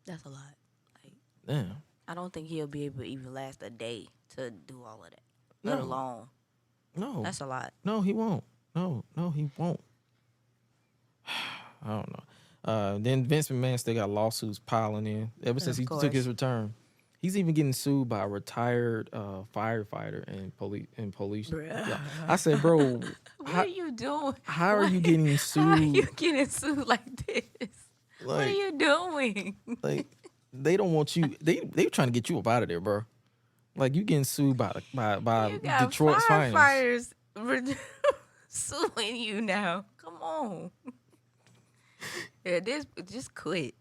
That's a lot. Like, damn. I don't think he'll be able to even last a day to do all of that. Let No. alone. No. That's a lot. No, he won't. No, he won't. I don't know. Then Vince McMahon still got lawsuits piling in ever since Of he took course. his return. He's even getting sued by a retired firefighter and police. Bruh. Yeah. I said, bro, What are you doing? how are you getting sued? How are you getting sued like this? What are Like, you doing? like they don't want you. They trying to get you up out of there, bro. Like you getting sued by You got Detroit's finest. firefighters suing you now. Come on. Yeah, just quit.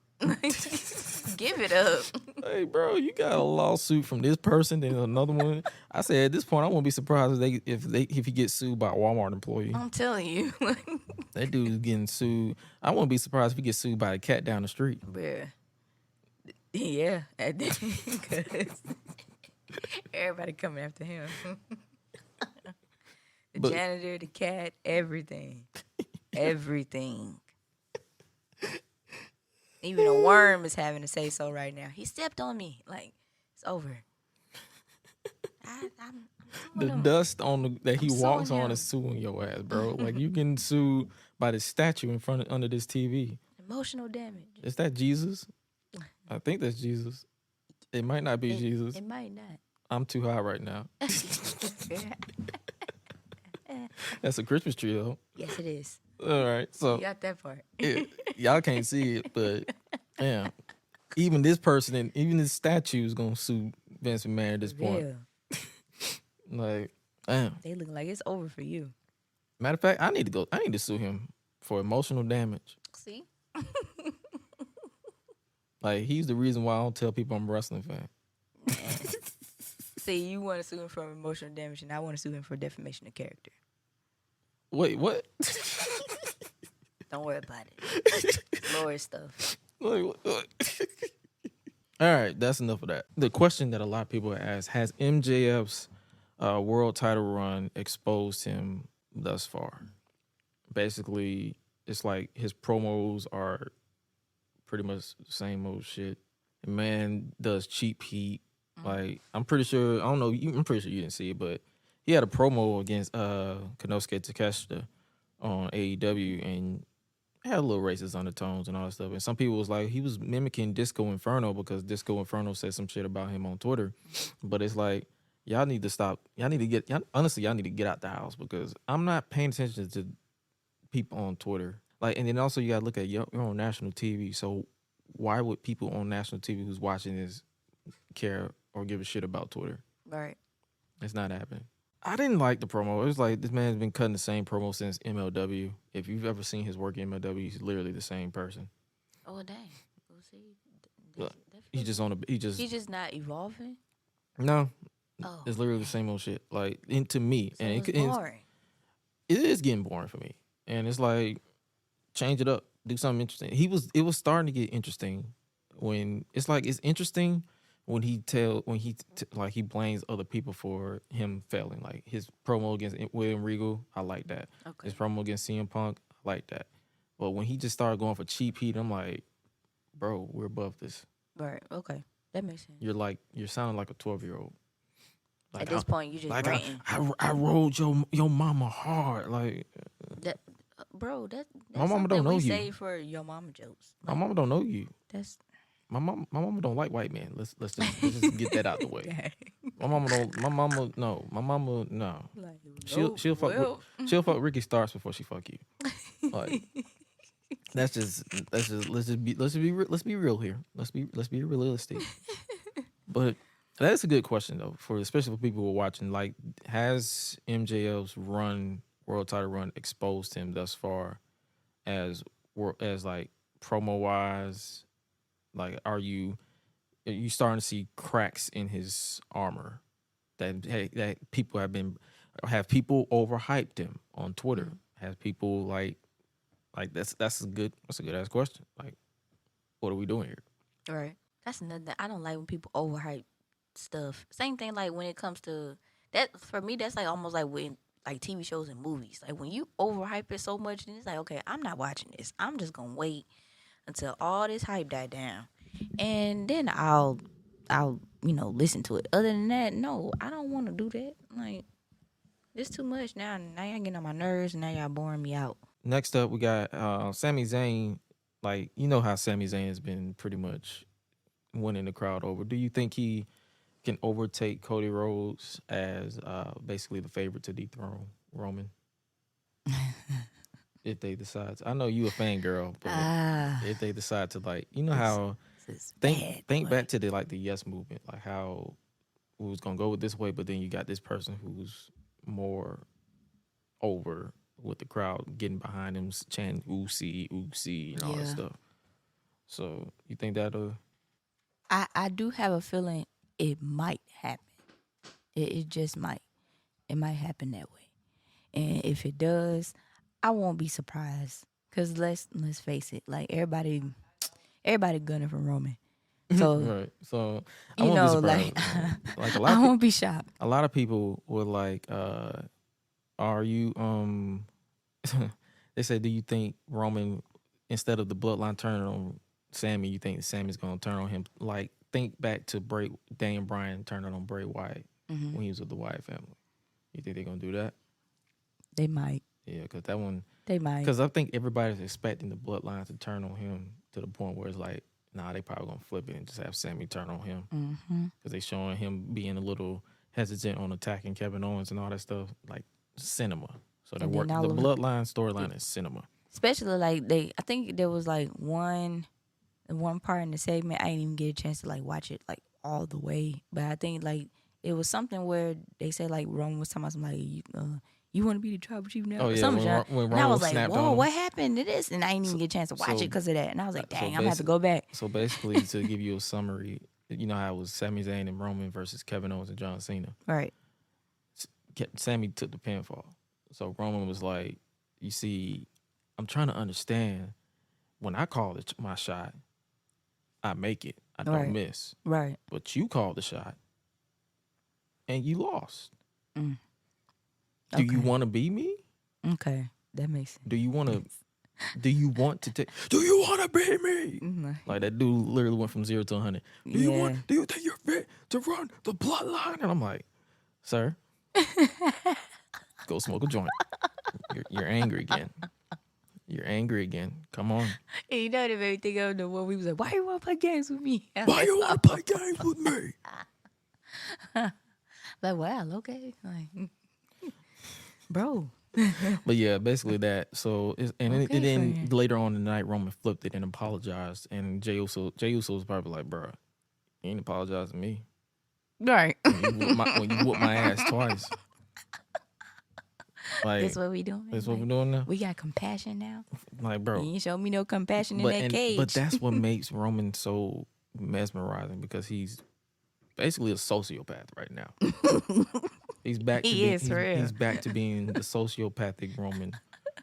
Give it up. Hey, bro, you got a lawsuit from this person and another one. I said at this point, I won't be surprised if he gets sued by a Walmart employee. I'm telling you. That dude is getting sued. I won't be surprised if he gets sued by a cat down the street. Bruh. Yeah. Because everybody coming after him. The But- janitor, the cat, everything. Everything. Even a worm is having to say so right now. He stepped on me. Like, it's over. I'm The suing him. dust that he I'm walks suing on him. is suing your ass, bro. Like you getting sued by the statue under this TV. Emotional damage. Is that Jesus? I think that's Jesus. It might not be Jesus. It might not. I'm too high right now. That's a Christmas tree, though. Yes, it is. All right, so You got that part. y'all can't see it, but yeah, even this person and even this statue is gonna sue Vince McMahon at this point. Yeah. Like, damn. They look like it's over for you. Matter of fact, I need to sue him for emotional damage. See? Like, he's the reason why I don't tell people I'm a wrestling fan. See, you want to sue him for emotional damage, and I want to sue him for defamation of character. Wait, what? Don't worry about it. Lord stuff. Wait, what? All right, that's enough of that. The question that a lot of people ask, has MJF's world title run exposed him thus far? Basically, it's like his promos are pretty much the same old shit. The man does cheap heat. Like, I'm pretty sure, I'm pretty sure you didn't see it, but he had a promo against Konosuke Takeshita on AEW, and it had a little racist undertones and all that stuff. And some people was like, he was mimicking Disco Inferno because Disco Inferno said some shit about him on Twitter. But it's like, y'all need to stop. Y'all need to get out the house because I'm not paying attention to people on Twitter. Like, and then also you gotta look at you're on national TV. So why would people on national TV who's watching this care or give a shit about Twitter? Right. It's not happening. I didn't like the promo. It was like this man's been cutting the same promo since MLW. If you've ever seen his work in MLW, he's literally the same person. Oh, dang. We'll see. Look, He's He's just not evolving? no. Oh. It's literally the same old shit. Like, to me, So and it's it's boring. it is getting boring for me. And it's like, change it up, do something interesting. It was starting to get interesting when it's interesting when he blames other people for him failing. Like his promo against William Regal, I like that. Okay. His promo against CM Punk, I like that. But when he just started going for cheap heat, I'm like, bro, we're above this. Right. Okay. That makes sense. You're sounding like a 12-year-old. Like, At this point, you just like ranting. I rode your mama hard. Like, Bro, that's My mama something don't know we you. say for your mama jokes. my mama don't know you. That's My mama don't like white men. Let's just get that out the way. My mama no. like, She'll fuck Ricky Starks before she fuck you. Like, let's be real here. Let's be realistic. But that's a good question though, especially for people who are watching. Like, has MJF's world title run exposed him thus far as like promo wise? Like, are you starting to see cracks in his armor? that people have people overhyped him on Twitter. Has people like that's a good ass question. Like, what are we doing here? Right. That's another thing. I don't like when people overhype stuff. Same thing like when it comes to that. For me, that's like almost like when like TV shows and movies. Like when you overhype it so much, then it's like, okay, I'm not watching this. I'm just gonna wait until all this hype died down, and then I'll listen to it. Other than that, no, I don't want to do that. Like, it's too much now. Now y'all getting on my nerves, and now y'all boring me out. Next up, we got Sami Zayn. Like, you know how Sami Zayn has been pretty much winning the crowd over. Do you think he can overtake Cody Rhodes as basically the favorite to dethrone Roman? If they decide to. I know you a fangirl, but if they decide to, like, you know how think back to the Yes movement, like how we was gonna go with this way, but then you got this person who's more over with the crowd getting behind him, chanting "Oosie, Oosie" and all that stuff. So you think that'll? I do have a feeling it might happen. It just might. It might happen that way, and if it does, I won't be surprised. Cause let's face it, like everybody gunning for Roman. So Right. So I you won't know, be like, surprised. Like a lot I of won't be shocked. a lot of people would like, are you they say, do you think Roman, instead of the bloodline turning on Sammy, you think Sammy's gonna turn on him? Like, think back to Daniel Bryan turning on Bray Wyatt when he was with the Wyatt family. You think they're gonna do that? They might. Yeah, because that one. They might. Because I think everybody's expecting the bloodline to turn on him to the point where it's like, nah, they probably gonna flip it and just have Sammy turn on him. Because they showing him being a little hesitant on attacking Kevin Owens and all that stuff, like cinema. So they work. The bloodline storyline is cinema. Especially like I think there was like one part in the segment I didn't even get a chance to like watch it like all the way, but I think like it was something where they said like Roman was talking about something like you want to be the tribal chief now? Oh, or yeah, something. when and I was Roman like, snapped whoa, on him. what happened to this? And I didn't even get a chance to watch it because of that. And I was like, dang, I'm gonna have to go back. So basically, to give you a summary, you know how it was Sami Zayn and Roman versus Kevin Owens and John Cena. Right. Sammy took the pinfall. So Roman was like, you see, I'm trying to understand, when I call my shot, I make it. I don't miss. Right. But you called the shot and you lost. Do you want to be me? Okay. That makes sense. Do you want to take? Do you want to be me? Like that dude literally went from 0 to 100. Do you think you're fit to run the bloodline? And I'm like, sir, go smoke a joint. You're angry again. You're angry again. Come on. And you know that made me think of the one we was like, why you want to play games with me? Why you want to play games with me? Like, wow, okay. Like, bro. But yeah, basically that. So then later on in the night, Roman flipped it and apologized, and Jey Uso was probably like, "Bro, you ain't apologizing to me, right? When you whoop my ass twice." Like, that's what we doing. That's what we're doing now. We got compassion now. Like, bro, you ain't show me no compassion in that cage. But that's what makes Roman so mesmerizing, because he's basically a sociopath right now. He's back to he's back to being the sociopathic Roman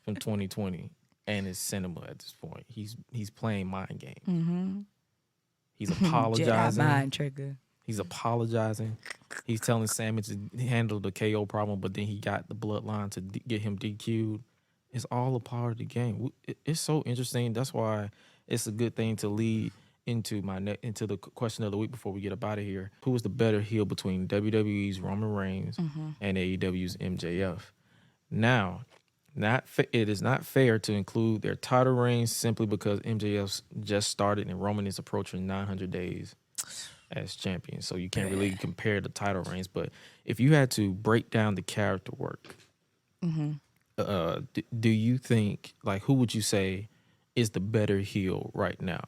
from 2020, and it's cinema at this point. He's playing mind games. He's apologizing. Jedi mind trigger. He's apologizing. He's telling Sammy to handle the KO problem, but then he got the bloodline to get him DQ'd. It's all a part of the game. It's so interesting. That's why it's a good thing to lead into into the question of the week before we get up out of here. Who is the better heel between WWE's Roman Reigns and AEW's MJF? Now, it is not fair to include their title reigns simply because MJF's just started and Roman is approaching 900 days as champion. So you can't really compare the title reigns. But if you had to break down the character work, do you think, like, who would you say is the better heel right now?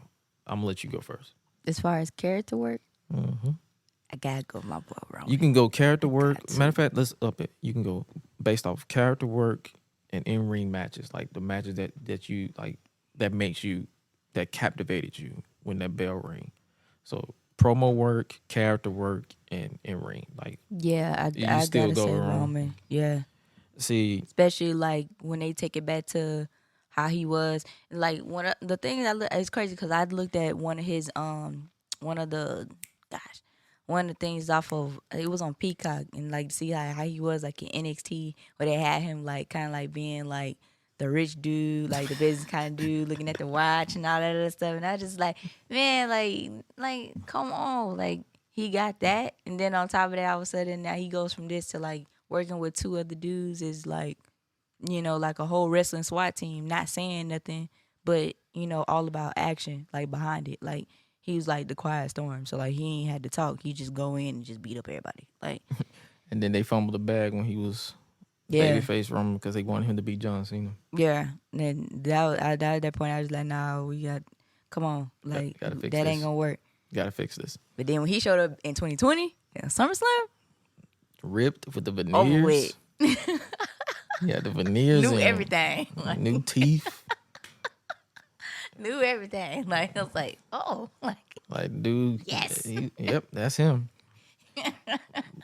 I'm gonna let you go first. As far as character work, I gotta go with my boy Roman. You can go character work. Matter of fact, let's up it. You can go based off character work and in-ring matches, like the matches that you like, that captivated you when that bell rang. So promo work, character work, and in ring. Like, Yeah, you I still gotta go say Roman. Roman. Yeah. See, Especially like when they take it back to how he was. Like the thing it's crazy because I looked at one of his one of the things off of it was on Peacock and like see how he was like in NXT where they had him like kind of like being like the rich dude, like the business kind of dude, looking at the watch and all that other stuff. And I just like, man, like come on, like he got that, and then on top of that, all of a sudden now he goes from this to like working with two other dudes is like, you know, like a whole wrestling SWAT team, not saying nothing, but you know, all about action, like behind it. Like he was like the quiet storm, so like he ain't had to talk. He just go in and just beat up everybody. Like, and then they fumbled the bag when he was yeah, babyface Roman because they wanted him to beat John Cena. yeah. And then at that point, I was like, nah, we got, come on, like Gotta fix that this. ain't gonna work. Gotta fix this. But then when he showed up in 2020 at SummerSlam, Ripped with the veneers. over with. Yeah, the veneers. Knew and everything. Like, New teeth. knew everything. Like I was like, oh, Like, dude. Yes. Yep, that's him.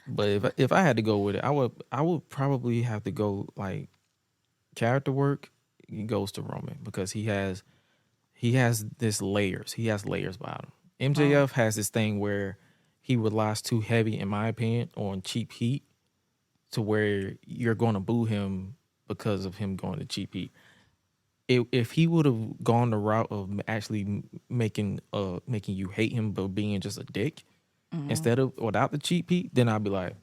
But if I had to go with it, I would probably have to go like character work. It goes to Roman because he has this layers. He has layers about him. MJF has this thing where he relies too heavy, in my opinion, on cheap heat, to where you're going to boo him because of him going to cheap heat. If he would have gone the route of actually making you hate him but being just a dick instead of without the cheap heat, then I'd be like,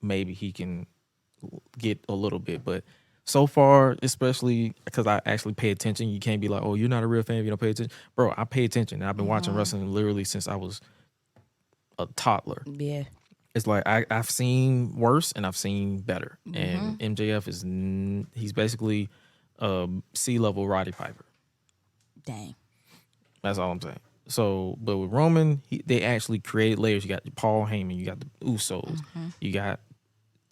maybe he can get a little bit. But so far, especially because I actually pay attention, you can't be like, oh, you're not a real fan if you don't pay attention. Bro, I pay attention. And I've been watching wrestling literally since I was a toddler. yeah. It's like I've seen worse and I've seen better. And MJF he's basically C-level Roddy Piper. Dang. That's all I'm saying. So, but with Roman, they actually created layers. You got Paul Heyman, you got the Usos, you got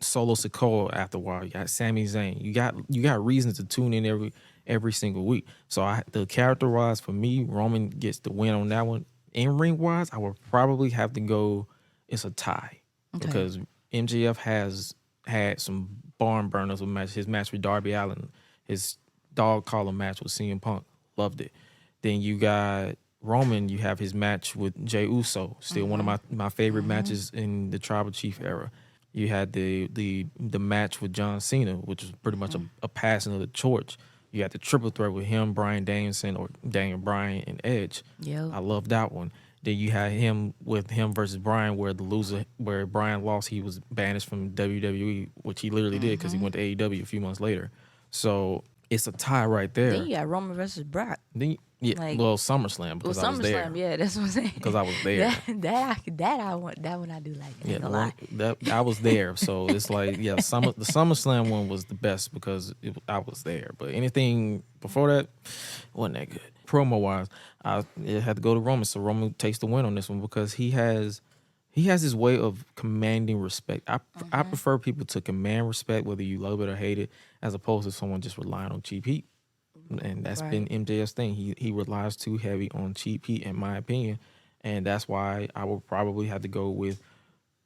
Solo Sikoa after a while, you got Sami Zayn. You got reasons to tune in every single week. So the character wise for me, Roman gets the win on that one. In ring wise, I would probably have to go. It's a tie because MJF has had some barn burners with his match with Darby Allin, his dog collar match with CM Punk, loved it. Then you got Roman, you have his match with Jey Uso, still one of my favorite matches in the Tribal Chief era. You had the match with John Cena, which was pretty much a passing of the torch. You had the triple threat with him, Bryan Danielson, or Daniel Bryan and Edge. Yep. I love that one. Then you had him versus Bryan, where Bryan lost, he was banished from WWE, which he literally did because he went to AEW a few months later. So it's a tie right there. Then you got Roman versus Brock. SummerSlam because I was there. SummerSlam, yeah, that's what I'm saying. Because I was there. that one I do like. Yeah, a lot. I was there, so it's like the SummerSlam one was the best because I was there. But anything before that wasn't that good. Promo wise, I had to go to Roman, so Roman takes the win on this one because he has this way of commanding respect. I prefer people to command respect whether you love it or hate it, as opposed to someone just relying on cheap heat. And that's been MJF's thing. He relies too heavy on cheap heat, in my opinion, and that's why I will probably have to go with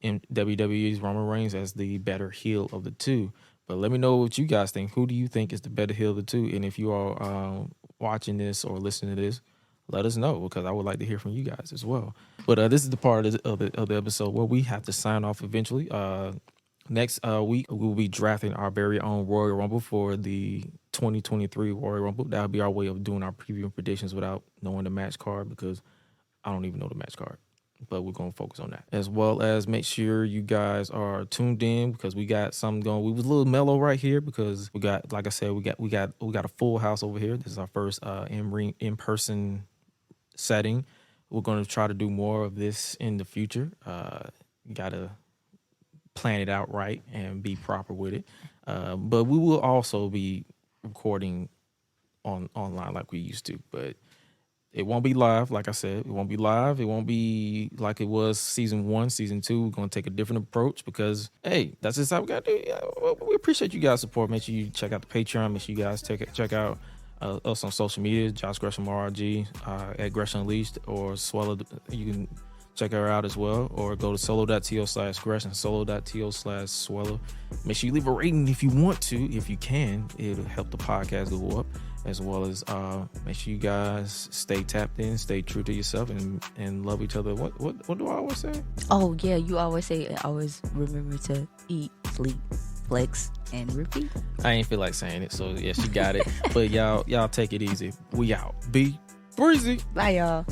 WWE's Roman Reigns as the better heel of the two. But let me know what you guys think. Who do you think is the better heel of the two? And if you are watching this or listening to this, let us know because I would like to hear from you guys as well. But this is the part of the episode where we have to sign off eventually. Next week, we'll be drafting our very own Royal Rumble for the 2023 Royal Rumble. That'll be our way of doing our preview and predictions without knowing the match card because I don't even know the match card. But we're going to focus on that. As well as make sure you guys are tuned in because we got something going. We was a little mellow right here because we got, like I said, we got a full house over here. This is our first in-person setting. We're going to try to do more of this in the future. Got to plan it out right and be proper with it. But we will also be recording online like we used to. But it won't be live, like I said. It won't be live. It won't be like it was season 1, season 2. We're going to take a different approach because, hey, that's just how we got to do it. Yeah, we appreciate you guys' support. Make sure you check out the Patreon. Make sure you guys check out us on social media, Josh Gresham RG, at Gresh Unleashed, or you can check her out as well, or go to solo.to/Gresh and solo.to/Swallow. Make sure you leave a rating if you want to. If you can, it'll help the podcast go up, as well as make sure you guys stay tapped in, stay true to yourself, and love each other. What do I always say? Oh yeah, you always say, always remember to eat, sleep, flex, and repeat. I ain't feel like saying it, so yeah, she got it. But y'all take it easy. We out. Be breezy. Bye y'all.